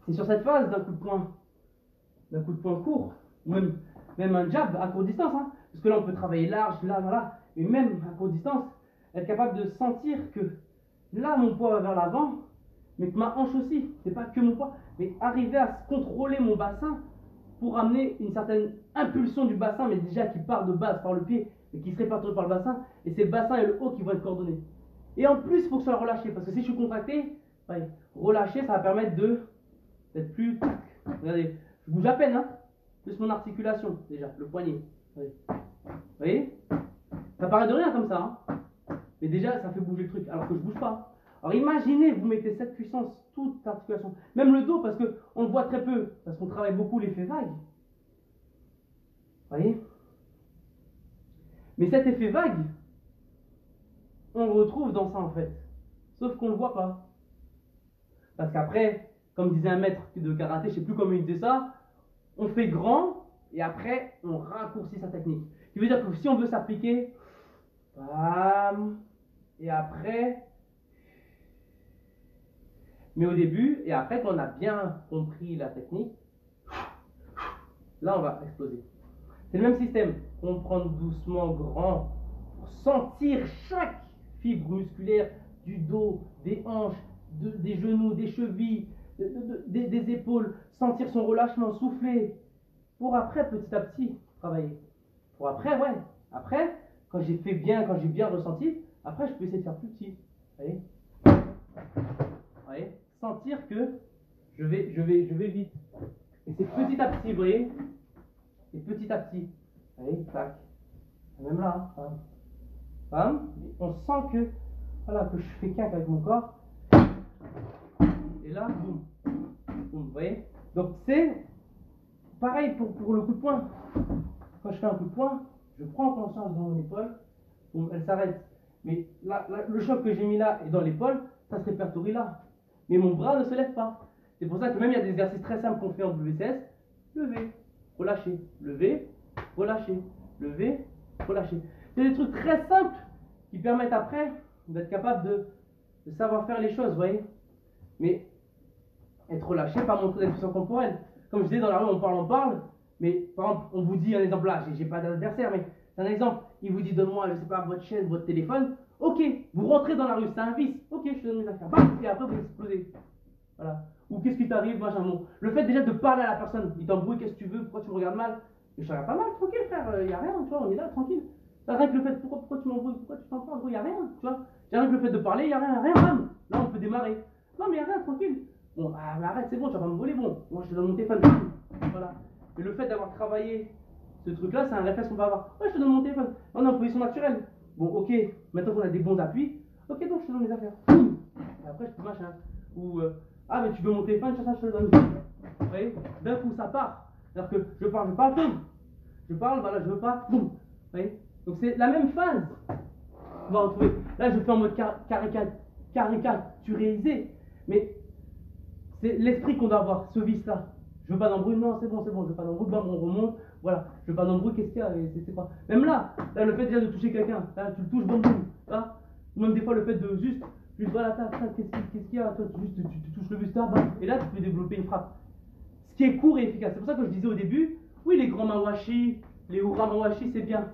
C'est sur cette phase d'un coup de poing court, ou même un jab à courte distance, hein, parce que là on peut travailler large, là, voilà, mais même à courte distance, être capable de sentir que là mon poids va vers l'avant, mais que ma hanche aussi, c'est pas que mon poids, mais arriver à contrôler mon bassin pour amener une certaine impulsion du bassin, mais déjà qui part de base par le pied, mais qui se répartit par le bassin, et c'est le bassin et le haut qui vont être coordonnés. Et en plus, il faut que ça soit relâché, parce que si je suis contracté, ouais, relâcher, ça va permettre d'être plus... Regardez, je bouge à peine, hein, plus mon articulation, déjà, le poignet. Vous voyez? Ça paraît de rien comme ça, hein, mais déjà, ça fait bouger le truc, alors que je bouge pas. Alors imaginez, vous mettez cette puissance, toute l'articulation, même le dos, parce qu'on le voit très peu, parce qu'on travaille beaucoup l'effet vague. Vous voyez? Mais cet effet vague, on le retrouve dans ça en fait. Sauf qu'on ne le voit pas. Parce qu'après, comme disait un maître de karaté, je ne sais plus comment il disait ça, on fait grand et après on raccourcit sa technique. Ce qui veut dire que si on veut s'appliquer, bam, et après, mais au début, et après quand on a bien compris la technique, là on va exploser. C'est le même système. Comprendre doucement grand pour sentir chaque fibre musculaire du dos, des hanches, des genoux, des chevilles, des épaules, sentir son relâchement, souffler, pour après petit à petit travailler. Pour après, ouais, après, quand j'ai fait bien, quand j'ai bien ressenti, après je peux essayer de faire plus petit. Vous voyez, sentir que je vais vite. Et c'est petit à petit, vous voyez, et petit à petit. Allez, tac. Même là, hein. Bam. On sent que, voilà, que je fais qu'un avec mon corps. Et là, boum. Boum, vous voyez? Donc c'est pareil pour le coup de poing. Quand je fais un coup de poing, je prends conscience dans mon épaule. Boum, elle s'arrête. Mais là, le choc que j'ai mis là et dans l'épaule, ça se répertorie là. Mais mon bras ne se lève pas. C'est pour ça que même il y a des exercices très simples qu'on fait en WCS. Lever, relâcher, lever, relâcher, lever, relâcher. C'est des trucs très simples qui permettent après d'être capable de savoir faire les choses, vous voyez. Mais être relâché, pas montrer d'impuissance corporelle. Comme je disais, dans la rue, on parle, mais par exemple, on vous dit un exemple là, j'ai pas d'adversaire, mais c'est un exemple. Il vous dit, donne-moi, je sais pas, votre chaise, votre téléphone. Ok, vous rentrez dans la rue, c'est un vice. Ok, je te donne mes affaires. Bam, et après, vous explosez. Voilà. Ou qu'est-ce qui t'arrive, machin, bon. Le fait déjà de parler à la personne, il t'embrouille, qu'est-ce que tu veux, pourquoi tu me regardes mal? Mais je regarde pas mal, tranquille, frère, y a rien, tu vois, on est là, tranquille. Rien que le fait, pourquoi tu m'embrouilles, pourquoi tu t'en prends, gros, y a rien, tu vois. Rien que le fait de parler, y a rien, bam. Là, on peut démarrer. Non, mais y a rien, tranquille. Bon, ah, mais arrête, c'est bon, tu vas pas me voler, bon. Moi, je te donne mon téléphone. Voilà. Mais le fait d'avoir travaillé ce truc-là, c'est un réflexe qu'on va avoir. Ouais, je te donne mon téléphone. On est en position naturelle. Bon, ok, maintenant qu'on a des bons appuis, ok, donc je te donne mes affaires. Et après, je peux machin. Ou, ah, mais tu veux mon téléphone, ça, je te le donne. Vous voyez, d'un coup, ça part. C'est-à-dire que je parle, boum. Je parle, voilà, je veux pas, boum. Vous voyez, donc c'est la même phase. On va retrouver. Là, je fais en mode caricaturisé. Mais c'est l'esprit qu'on doit avoir, ce vice-là. Je veux pas d'embrouille, non, c'est bon, je veux pas d'embrouille, bam, on remonte, voilà, je veux pas d'embrouille, qu'est-ce qu'il y a, c'est quoi. Même là, le fait déjà de toucher quelqu'un, là, tu le touches, boum, boum, là, ou même des fois le fait de juste voilà, qu'est-ce qu'il y a, toi, tu touches le buste là, bam, et là, tu peux développer une frappe. Ce qui est court et efficace. C'est pour ça que je disais au début, oui, les grands mawashi, les hurrah mawashi, c'est bien.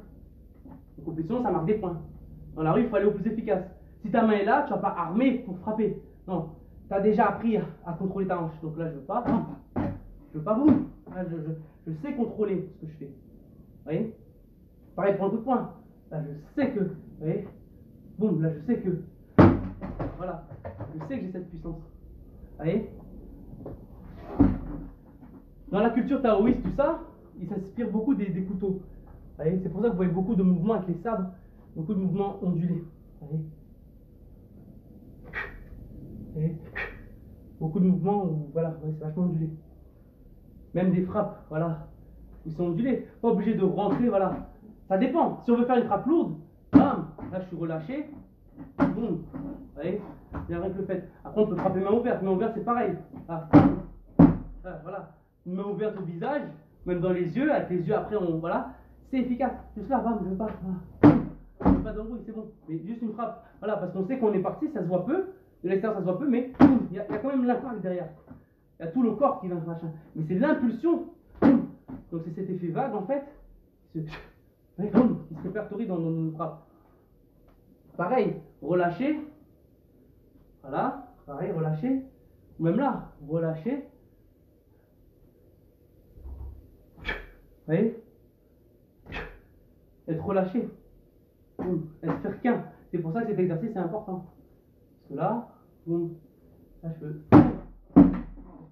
En compétition, ça marque des points. Dans la rue, il faut aller au plus efficace. Si ta main est là, tu vas pas armer pour frapper. Non, tu as déjà appris à contrôler ta hanche. Donc là, je veux pas, boum. Là, je sais contrôler ce que je fais. Vous voyez? Pareil pour un coup de poing. Là, je sais que, vous voyez? Boum, là, je sais que, voilà, je sais que j'ai cette puissance. Vous voyez? Dans la culture taoïste, tout ça, il s'inspire beaucoup des couteaux. C'est pour ça que vous voyez beaucoup de mouvements avec les sabres, beaucoup de mouvements ondulés. Beaucoup de mouvements où, voilà, c'est vachement ondulé. Même des frappes, voilà, ils sont ondulés. Pas obligé de rentrer, voilà. Ça dépend. Si on veut faire une frappe lourde, bam, là je suis relâché, boum. Vous voyez, il y a rien que le fait. Après on peut frapper main ouverte. Main ouverte c'est pareil. Là, voilà. Une main ouverte au visage, même dans les yeux, avec les yeux après on, voilà. C'est efficace. Juste là, bam, je veux pas. Voilà. Je veux pas d'embrouille, c'est bon. Mais juste une frappe. Voilà, parce qu'on sait qu'on est parti, ça se voit peu. De l'extérieur ça se voit peu, mais il y a quand même l'impact derrière. Il y a tout le corps qui vient machin. Mais c'est l'impulsion. Donc c'est cet effet vague en fait. Qui se répertorie dans nos frappes. Pareil, relâcher. Voilà, pareil, relâcher. Ou même là, relâcher. Vous voyez? Être relâché. Être faire qu'un. C'est pour ça que cet exercice est important. Parce que là, boum, là je peux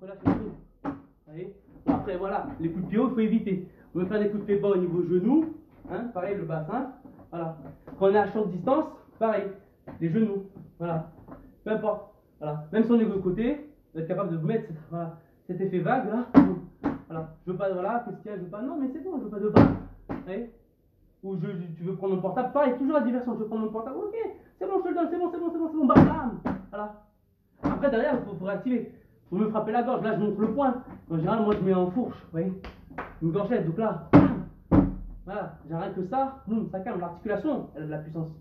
relâcher tout. Vous voyez? Bon, après voilà, les coups de pied haut, il faut éviter. On veut faire des coups de pied bas au niveau genou. Hein, pareil, le bassin. Voilà. Quand on est à short distance, pareil, les genoux. Voilà. Peu importe. Voilà. Même si on est de côté, vous êtes capable de vous mettre voilà, cet effet vague là. Voilà. Je veux pas, voilà, qu'est-ce qu'il y a? Je veux pas. Non, mais c'est bon, je veux pas de bas. Vous voyez? Ou tu veux prendre mon portable, pareil, toujours la diversion. Je veux prendre mon portable, ok, c'est bon, je te le donne, c'est bon, bam, bam. Voilà. Après, derrière, il faut réactiver. Il faut me frapper la gorge. Là, je montre le poing. En général, moi, je mets en fourche. Vous voyez? Une gorgette. Donc là, voilà, j'ai rien que ça, ça calme. L'articulation, elle a de la puissance.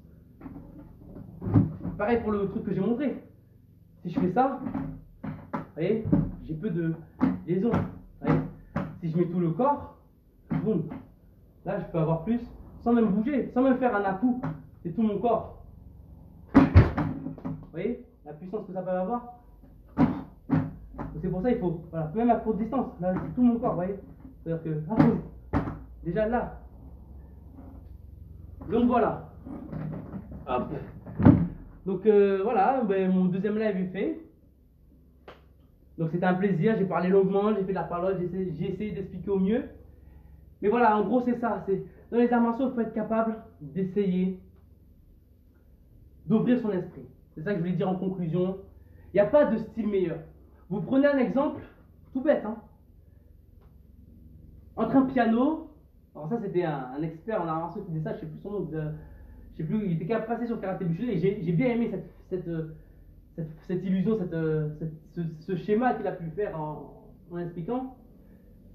Pareil pour le truc que j'ai montré. Si je fais ça, vous voyez, j'ai peu de liaison. Si je mets tout le corps, boum, là je peux avoir plus sans même bouger, sans même faire un à-coup. C'est tout mon corps. Vous voyez la puissance que ça peut avoir. C'est pour ça il faut, voilà, même à courte distance, là c'est tout mon corps, vous voyez. C'est-à-dire que, déjà là. Donc voilà. Hop. Donc voilà, ben, mon deuxième live est fait. Donc c'était un plaisir, j'ai parlé longuement, j'ai fait de la parole, j'ai essayé d'expliquer au mieux. Mais voilà, en gros c'est ça. Dans les arts martiaux, il faut être capable d'essayer d'ouvrir son esprit. C'est ça que je voulais dire en conclusion. Il n'y a pas de style meilleur. Vous prenez un exemple, tout bête, hein. Entre un piano, alors ça c'était un expert en arts martiaux qui disait ça, je ne sais plus son nom, je sais plus, il était capable de passer sur karaté Bushido et j'ai bien aimé cette illusion, ce schéma qu'il a pu faire en expliquant.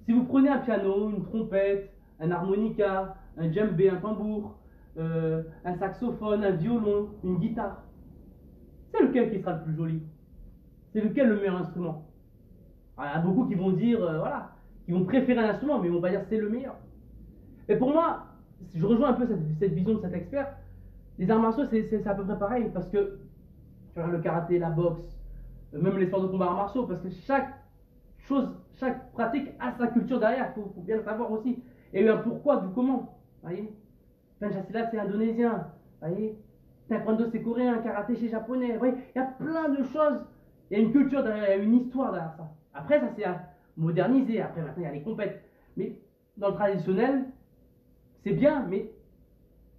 Si vous prenez un piano, une trompette, un harmonica, un djembé, un tambour, un saxophone, un violon, une guitare, c'est lequel qui sera le plus joli? C'est lequel le meilleur instrument? Alors, il y a beaucoup qui vont dire, voilà, qui vont préférer un instrument, mais ils vont pas dire c'est le meilleur. Mais pour moi, je rejoins un peu cette vision de cet expert. Les arts martiaux, c'est à peu près pareil, parce que tu vois, le karaté, la boxe, même les sports de combat arts martiaux, parce que chaque pratique a sa culture derrière, il faut bien le savoir aussi. Et il y a un pourquoi, du comment. Voyez, Penchasilat c'est indonésien, voyez, Taekwondo c'est coréen, karaté c'est japonais, voyez, il y a plein de choses. Il y a une culture derrière, il y a une histoire derrière ça. Après, ça c'est modernisé, après maintenant il y a les compètes. Mais dans le traditionnel, c'est bien, mais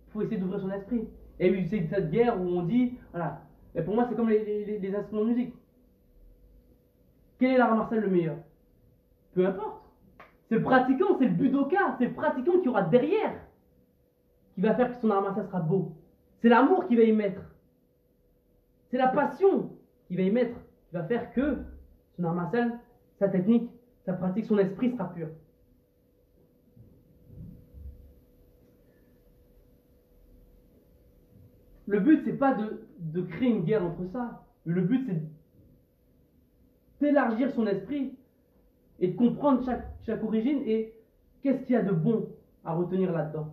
il faut essayer d'ouvrir son esprit. Et il y a eu cette guerre où on dit, voilà, et pour moi c'est comme les instruments de musique. Quel est l'art martial le meilleur? Peu importe. C'est le pratiquant, c'est le budoka, c'est le pratiquant qui aura derrière qui va faire que son art martial sera beau. C'est l'amour qui va y mettre. C'est la passion qui va y mettre, qui va faire que son art martial, sa technique, sa pratique, son esprit sera pur. le but, c'est pas de créer une guerre entre ça. Mais le but, c'est d'élargir son esprit et de comprendre chaque origine et qu'est-ce qu'il y a de bon à retenir là-dedans.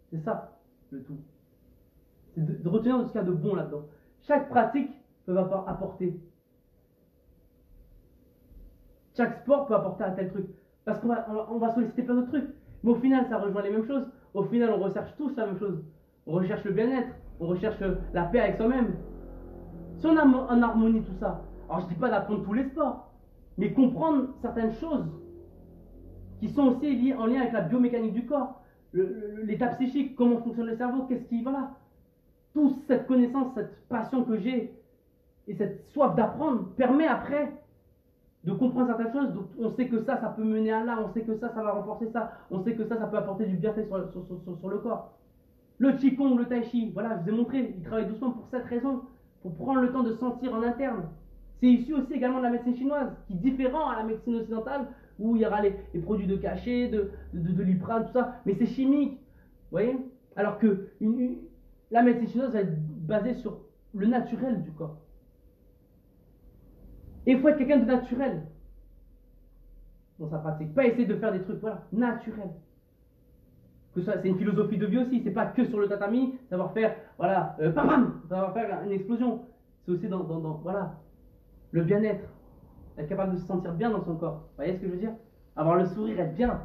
C'est ça, le tout. C'est de retenir ce qu'il y a de bon là-dedans. Chaque pratique peut apporter. Chaque sport peut apporter un tel truc. Parce qu'on va solliciter plein d'autres trucs. Mais au final, ça rejoint les mêmes choses. Au final, on recherche tous la même chose. On recherche le bien-être. On recherche la paix avec soi-même. Si on a en harmonie tout ça, alors je ne dis pas d'apprendre tous les sports, mais comprendre certaines choses qui sont aussi en lien avec la biomécanique du corps, l'état psychique, comment fonctionne le cerveau, qu'est-ce qui, voilà. Toute cette connaissance, cette passion que j'ai et cette soif d'apprendre permet après de comprendre certaines choses. Donc on sait que ça peut mener à là, on sait que ça va renforcer ça, on sait que ça peut apporter du bienfait sur le corps. Le Qigong, le Tai Chi, voilà, je vous ai montré, il travaille doucement pour cette raison, pour prendre le temps de sentir en interne. C'est issu aussi également de la médecine chinoise, qui est différent à la médecine occidentale, où il y aura les produits de cachet, de l'iprane, tout ça, mais c'est chimique, vous voyez. Alors que la médecine chinoise va être basée sur le naturel du corps. Et il faut être quelqu'un de naturel dans sa pratique, pas essayer de faire des trucs, voilà, naturels. Que ça, c'est une philosophie de vie aussi, c'est pas que sur le tatami, savoir faire, voilà, savoir faire une explosion. C'est aussi dans voilà, le bien-être, être capable de se sentir bien dans son corps. Vous voyez ce que je veux dire? Avoir le sourire, être bien,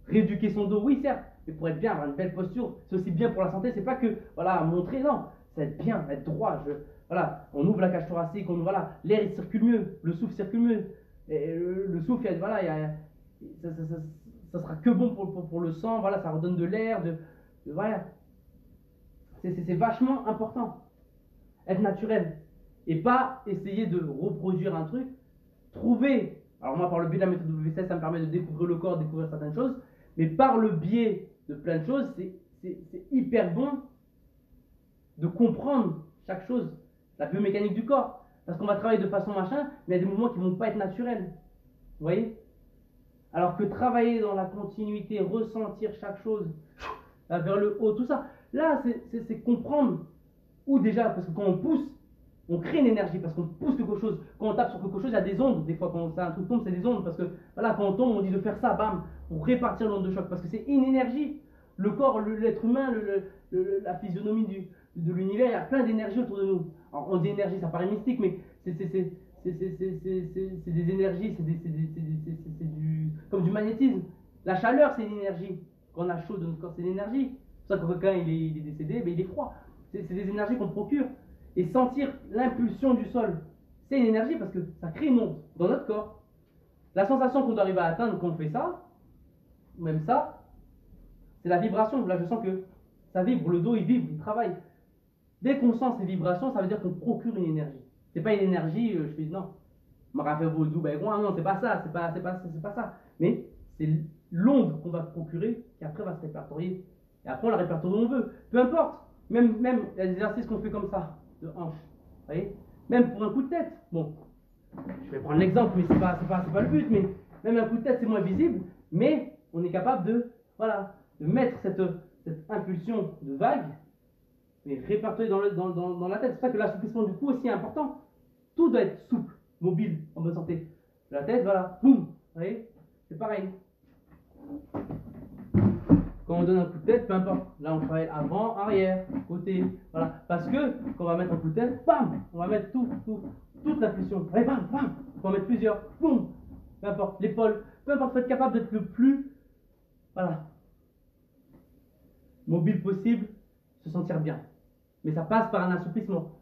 rééduquer son dos, oui certes, mais pour être bien, avoir une belle posture, c'est aussi bien pour la santé, c'est pas que, voilà, montrer, non, c'est être bien, être droit, voilà, on ouvre la cage thoracique, voilà, l'air il circule mieux, le souffle circule mieux, et le souffle, voilà, ça sera que bon pour le sang, voilà, ça redonne de l'air, voilà. C'est vachement important. Être naturel. Et pas essayer de reproduire un truc. Trouver. Alors moi, par le biais de la méthode WCS, ça me permet de découvrir le corps, de découvrir certaines choses. Mais par le biais de plein de choses, c'est hyper bon de comprendre chaque chose. La biomécanique du corps. Parce qu'on va travailler de façon machin, mais il y a des mouvements qui ne vont pas être naturels. Vous voyez? Alors que travailler dans la continuité, ressentir chaque chose vers le haut, tout ça, là, c'est comprendre où déjà, parce que quand on pousse, on crée une énergie, parce qu'on pousse quelque chose. Quand on tape sur quelque chose, il y a des ondes. Des fois, quand un truc tombe, c'est des ondes, parce que voilà, quand on tombe, on dit de faire ça, bam, pour répartir l'onde de choc, parce que c'est une énergie. Le corps, l'être humain, la physionomie de l'univers, il y a plein d'énergies autour de nous. Alors, on dit énergie, ça paraît mystique, mais c'est des énergies, c'est comme du magnétisme. La chaleur, c'est une énergie. Quand on a chaud dans notre corps, c'est une énergie. C'est pour ça que quand quelqu'un il est décédé, ben, il est froid. C'est des énergies qu'on procure. Et sentir l'impulsion du sol, c'est une énergie parce que ça crée une onde dans notre corps. La sensation qu'on doit arriver à atteindre quand on fait ça, même ça, c'est la vibration. Là, je sens que ça vibre, le dos il vibre, il travaille. Dès qu'on sent ces vibrations, ça veut dire qu'on procure une énergie. C'est pas une énergie, je fais non, m'a fait vaudou, ben non, c'est pas ça, c'est pas ça. Mais c'est l'onde qu'on va procurer qui après va se répertorier. Et après on la répertorie où on veut. Peu importe. Même il y a des exercices qu'on fait comme ça, de hanche. Vous voyez? Même pour un coup de tête. Bon, je vais prendre l'exemple, mais c'est pas le but, mais même un coup de tête c'est moins visible, mais on est capable de, voilà, de mettre cette impulsion de vague mais répertorié dans la tête. C'est pour ça que l'assouplissement du cou aussi est important. Tout doit être souple, mobile, en bonne santé. La tête, voilà, boum, vous voyez, c'est pareil. Quand on donne un coup de tête, peu importe. Là, on travaille avant, arrière, côté, voilà. Parce que quand on va mettre un coup de tête, bam, on va mettre toute la pression. Allez, bam, bam, on va en mettre plusieurs, boum, peu importe, l'épaule, peu importe, faut être capable d'être le plus, voilà, mobile possible, se sentir bien. Mais ça passe par un assouplissement.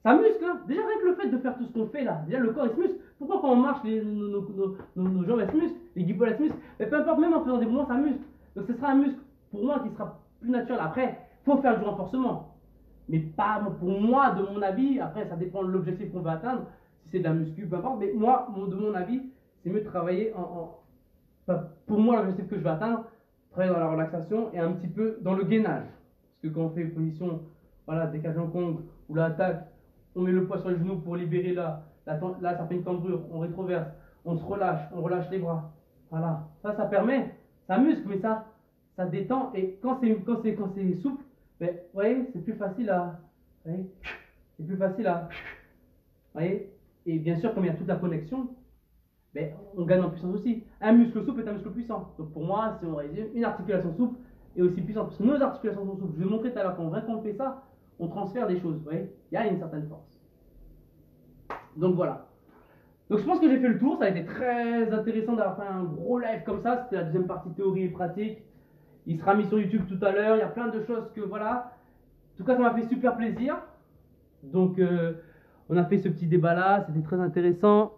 Ça muscle, hein. Déjà rien que le fait de faire tout ce qu'on fait là, déjà le corps il se muscle. Pourquoi quand on marche, nos jambes elles se musclent, les guiboles elles se musclent? Mais peu importe, même en faisant des mouvements, ça muscle. Donc ce sera un muscle pour moi qui sera plus naturel. Après, il faut faire du renforcement. Mais pas pour moi, de mon avis, après ça dépend de l'objectif qu'on veut atteindre, si c'est de la muscu, peu importe. Mais moi, de mon avis, c'est mieux de travailler pour moi, l'objectif que je veux atteindre, travailler dans la relaxation et un petit peu dans le gainage. Parce que quand on fait une position, voilà, décalage en Kong ou l'attaque, on met le poids sur les genoux pour libérer là, ça fait une cambrure, on rétroverse, on se relâche, on relâche les bras. Voilà, ça permet, ça muscle, mais ça détend. Et quand c'est souple, ben, vous voyez, c'est plus facile Vous voyez, c'est plus facile à. Vous voyez, et bien sûr, comme il y a toute la connexion, ben, on gagne en puissance aussi. Un muscle souple est un muscle puissant. Donc pour moi, si on résume, une articulation souple est aussi puissante. Parce que nos articulations sont souples. Je vais vous montrer tout à l'heure quand on fait ça, on transfère des choses. Vous voyez, il y a une certaine force. Donc voilà. Donc je pense que j'ai fait le tour. Ça a été très intéressant d'avoir fait un gros live comme ça. C'était la deuxième partie théorie et pratique. Il sera mis sur YouTube tout à l'heure. Il y a plein de choses que voilà. En tout cas, ça m'a fait super plaisir. Donc on a fait ce petit débat là. C'était très intéressant.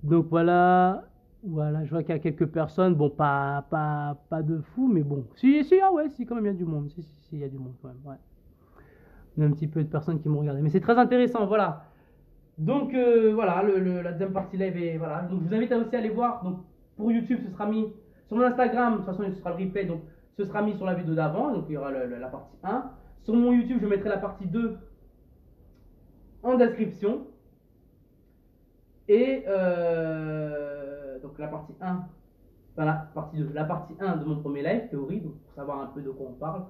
Donc voilà, je vois qu'il y a quelques personnes, bon, pas de fou, mais bon. Si, ah ouais, si, quand même, il y a du monde. Si, il y a du monde quand même, ouais. Il y a un petit peu de personnes qui m'ont regardé. Mais c'est très intéressant, voilà. Donc voilà, la deuxième partie live est, voilà. Donc je vous invite à aussi aller voir. Donc pour YouTube, ce sera mis sur mon Instagram, de toute façon, ce sera le replay, donc ce sera mis sur la vidéo d'avant. Donc il y aura la partie 1. Sur mon YouTube, je mettrai la partie 2 en description. Et donc la partie 1, voilà, partie 2, la partie 1 de mon premier live, théorie, donc pour savoir un peu de quoi on parle.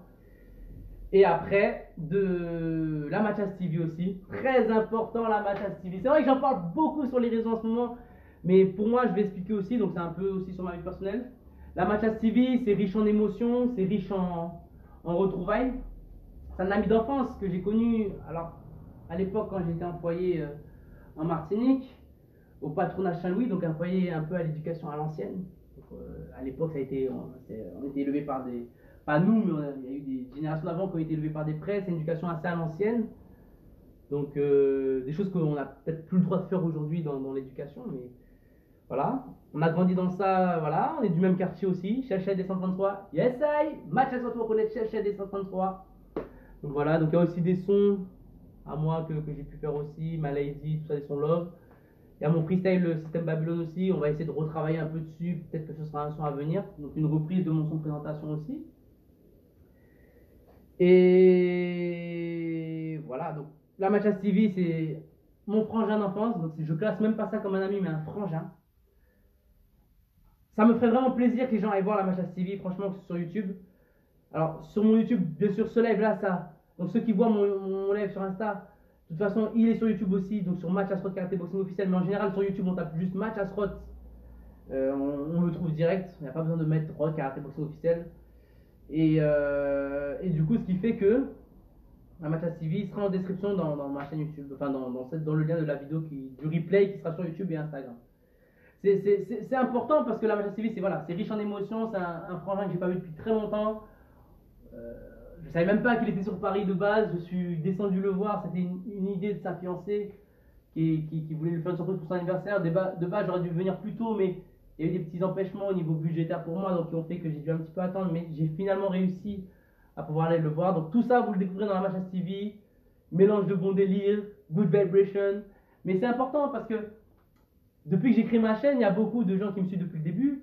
Et après, de la Mathias TV aussi, très important la Mathias TV. C'est vrai que j'en parle beaucoup sur les réseaux en ce moment, mais pour moi, je vais expliquer aussi, donc c'est un peu aussi sur ma vie personnelle. La Mathias TV, c'est riche en émotions, c'est riche en retrouvailles. C'est un ami d'enfance que j'ai connu, alors à l'époque quand j'étais employé en Martinique, au patronat Saint-Louis, donc un foyer un peu à l'éducation à l'ancienne. À l'époque, on était élevé par des, pas nous, mais il y a eu des générations d'avant qui ont été élevées par des prêtres. C'est une éducation assez à l'ancienne. Donc des choses qu'on n'a peut-être plus le droit de faire aujourd'hui dans l'éducation, mais voilà. On a grandi dans ça, voilà. On est du même quartier aussi, Chelched des 133. Yes, I, Mathias Soto reconnaît Chelched des 133. Donc voilà, donc il y a aussi des sons à moi que j'ai pu faire aussi, My Lady, tout ça, des sons love. Il y a mon freestyle, le système Babylone aussi. On va essayer de retravailler un peu dessus. Peut-être que ce sera un son à venir. Donc une reprise de mon son de présentation aussi. Et voilà. Donc la Mathias TV, c'est mon frangin d'enfance. Donc je classe même pas ça comme un ami, mais un frangin. Ça me ferait vraiment plaisir que les gens aillent voir la Mathias TV, franchement, sur YouTube. Alors sur mon YouTube, bien sûr, ce live là, ça. Donc ceux qui voient mon live sur Insta, de toute façon, il est sur YouTube aussi, donc sur Match Asrot Karaté Boxing officiel. Mais en général, sur YouTube, on tape juste Match Asrot. On le trouve direct. Il n'y a pas besoin de mettre Rot Karaté Boxing officiel. Et du coup, ce qui fait que la Match TV sera en description dans ma chaîne YouTube. Enfin, dans le lien de la vidéo du replay qui sera sur YouTube et Instagram. C'est important parce que la Match TV, c'est riche en émotions. C'est un frangin que j'ai pas vu depuis très longtemps. Je savais même pas qu'il était sur Paris de base. Je suis descendu le voir. C'était une idée de sa fiancée qui voulait lui faire une surprise pour son anniversaire. De base, j'aurais dû venir plus tôt, mais il y a eu des petits empêchements au niveau budgétaire pour moi, donc qui ont fait que j'ai dû un petit peu attendre. Mais j'ai finalement réussi à pouvoir aller le voir. Donc tout ça, vous le découvrez dans la Mathias TV. Mélange de bon délire, good vibration. Mais c'est important parce que depuis que j'ai créé ma chaîne, il y a beaucoup de gens qui me suivent depuis le début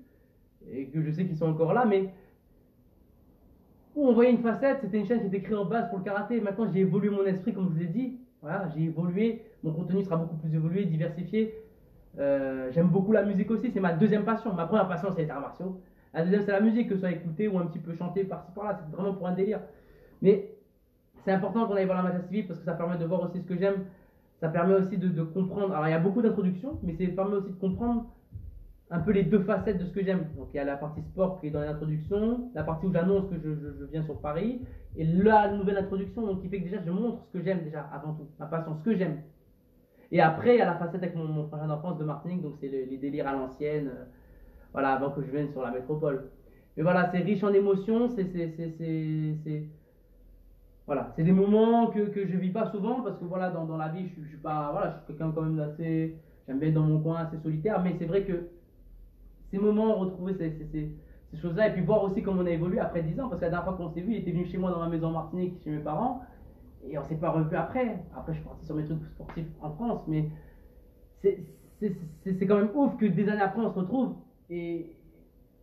et que je sais qu'ils sont encore là, mais où on voyait une facette, c'était une chaîne qui était créée en base pour le karaté. Maintenant, j'ai évolué mon esprit, comme je vous l'ai dit. Voilà, j'ai évolué. Mon contenu sera beaucoup plus évolué, diversifié. J'aime beaucoup la musique aussi, c'est ma deuxième passion. Ma première passion, c'est les arts martiaux. La deuxième, c'est la musique, que ce soit écouter ou un petit peu chanter par-ci par-là. C'est vraiment pour un délire. Mais c'est important qu'on aille voir la Mathias TV parce que ça permet de voir aussi ce que j'aime. Ça permet aussi de comprendre. Alors, il y a beaucoup d'introductions, mais ça permet aussi de comprendre un peu les deux facettes de ce que j'aime. Donc il y a la partie sport qui est dans l'introduction, la partie où j'annonce que je viens sur Paris, et la nouvelle introduction donc qui fait que déjà je montre ce que j'aime déjà avant tout, ma passion, ce que j'aime. Et après il y a la facette avec mon frangin d'enfance de Martinique, donc c'est les délires à l'ancienne, voilà, avant que je vienne sur la métropole. Mais voilà, c'est riche en émotions, voilà, c'est des moments que je vis pas souvent parce que voilà, dans la vie je suis pas, voilà, je suis quelqu'un quand même assez, j'aime bien être dans mon coin, assez solitaire, mais c'est vrai que ces moments, retrouver ces choses-là, et puis voir aussi comment on a évolué après 10 ans, parce que la dernière fois qu'on s'est vu, il était venu chez moi dans ma maison en Martinique, chez mes parents, et on s'est pas revu après. Après, je suis parti sur mes trucs sportifs en France, mais c'est quand même ouf que des années après, on se retrouve, et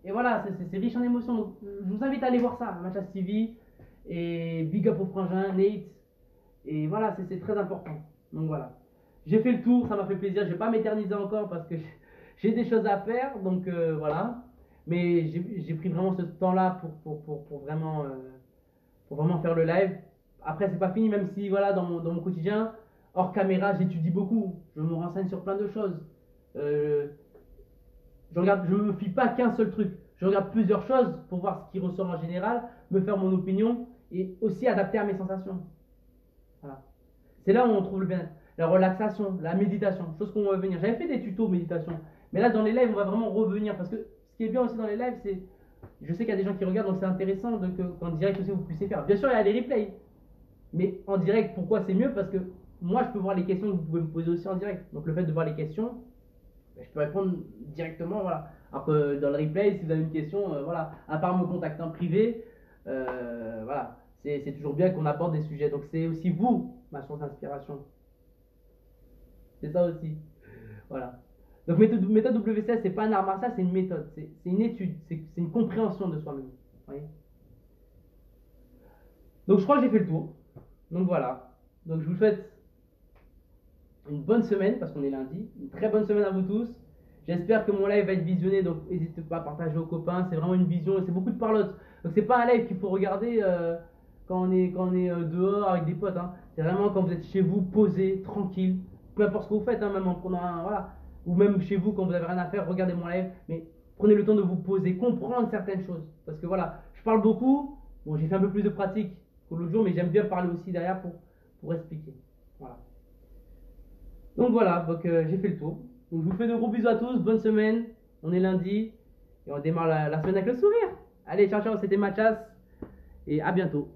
voilà, c'est riche en émotions. Donc, je vous invite à aller voir ça, Mathias TV, et big up au frangin, Nate, et voilà, c'est très important. Donc voilà. J'ai fait le tour, ça m'a fait plaisir, je vais pas m'éterniser encore parce que j'ai des choses à faire, donc voilà. Mais j'ai pris vraiment ce temps-là pour vraiment faire le live. après, c'est pas fini, même si voilà, dans mon quotidien, hors caméra, j'étudie beaucoup. Je me renseigne sur plein de choses. Euh, je me fie pas qu'un seul truc. Je regarde plusieurs choses pour voir ce qui ressort en général, me faire mon opinion et aussi adapter à mes sensations. Voilà. C'est là où on trouve le bien-être. La relaxation, la méditation, chose qu'on va venir. J'avais fait des tutos méditation, mais là dans les lives, on va vraiment revenir parce que ce qui est bien aussi dans les lives, c'est je sais qu'il y a des gens qui regardent, donc c'est intéressant qu'en direct aussi vous puissiez faire. Bien sûr, il y a des replays, mais en direct, pourquoi c'est mieux? Parce que moi, je peux voir les questions que vous pouvez me poser aussi en direct. Donc le fait de voir les questions, je peux répondre directement, voilà. Alors que dans le replay, si vous avez une question, voilà, à part me contacter en privé, voilà, c'est toujours bien qu'on aborde des sujets. Donc c'est aussi vous, ma source d'inspiration. C'est ça aussi. Voilà. Donc méthode WCS, c'est pas un art martial, c'est une méthode, c'est une étude, c'est une compréhension de soi-même. Vous voyez. Donc je crois que j'ai fait le tour. Donc voilà. Donc je vous souhaite une bonne semaine, parce qu'on est lundi. Une très bonne semaine à vous tous. J'espère que mon live va être visionné, donc n'hésitez pas à partager aux copains. C'est vraiment une vision et c'est beaucoup de parlotte. Donc c'est pas un live qu'il faut regarder quand on est dehors avec des potes. Hein. C'est vraiment quand vous êtes chez vous, posé, tranquille. Peu importe ce que vous faites, hein, même en prenant un. Voilà. Ou même chez vous, quand vous avez rien à faire, regardez mon live. Mais prenez le temps de vous poser, comprendre certaines choses. Parce que voilà, je parle beaucoup. Bon, j'ai fait un peu plus de pratique que l'autre jour, mais j'aime bien parler aussi derrière pour expliquer. Voilà. Donc voilà, donc j'ai fait le tour. Donc je vous fais de gros bisous à tous, bonne semaine. On est lundi et on démarre la semaine avec le sourire. Allez, ciao ciao, c'était Mathias et à bientôt.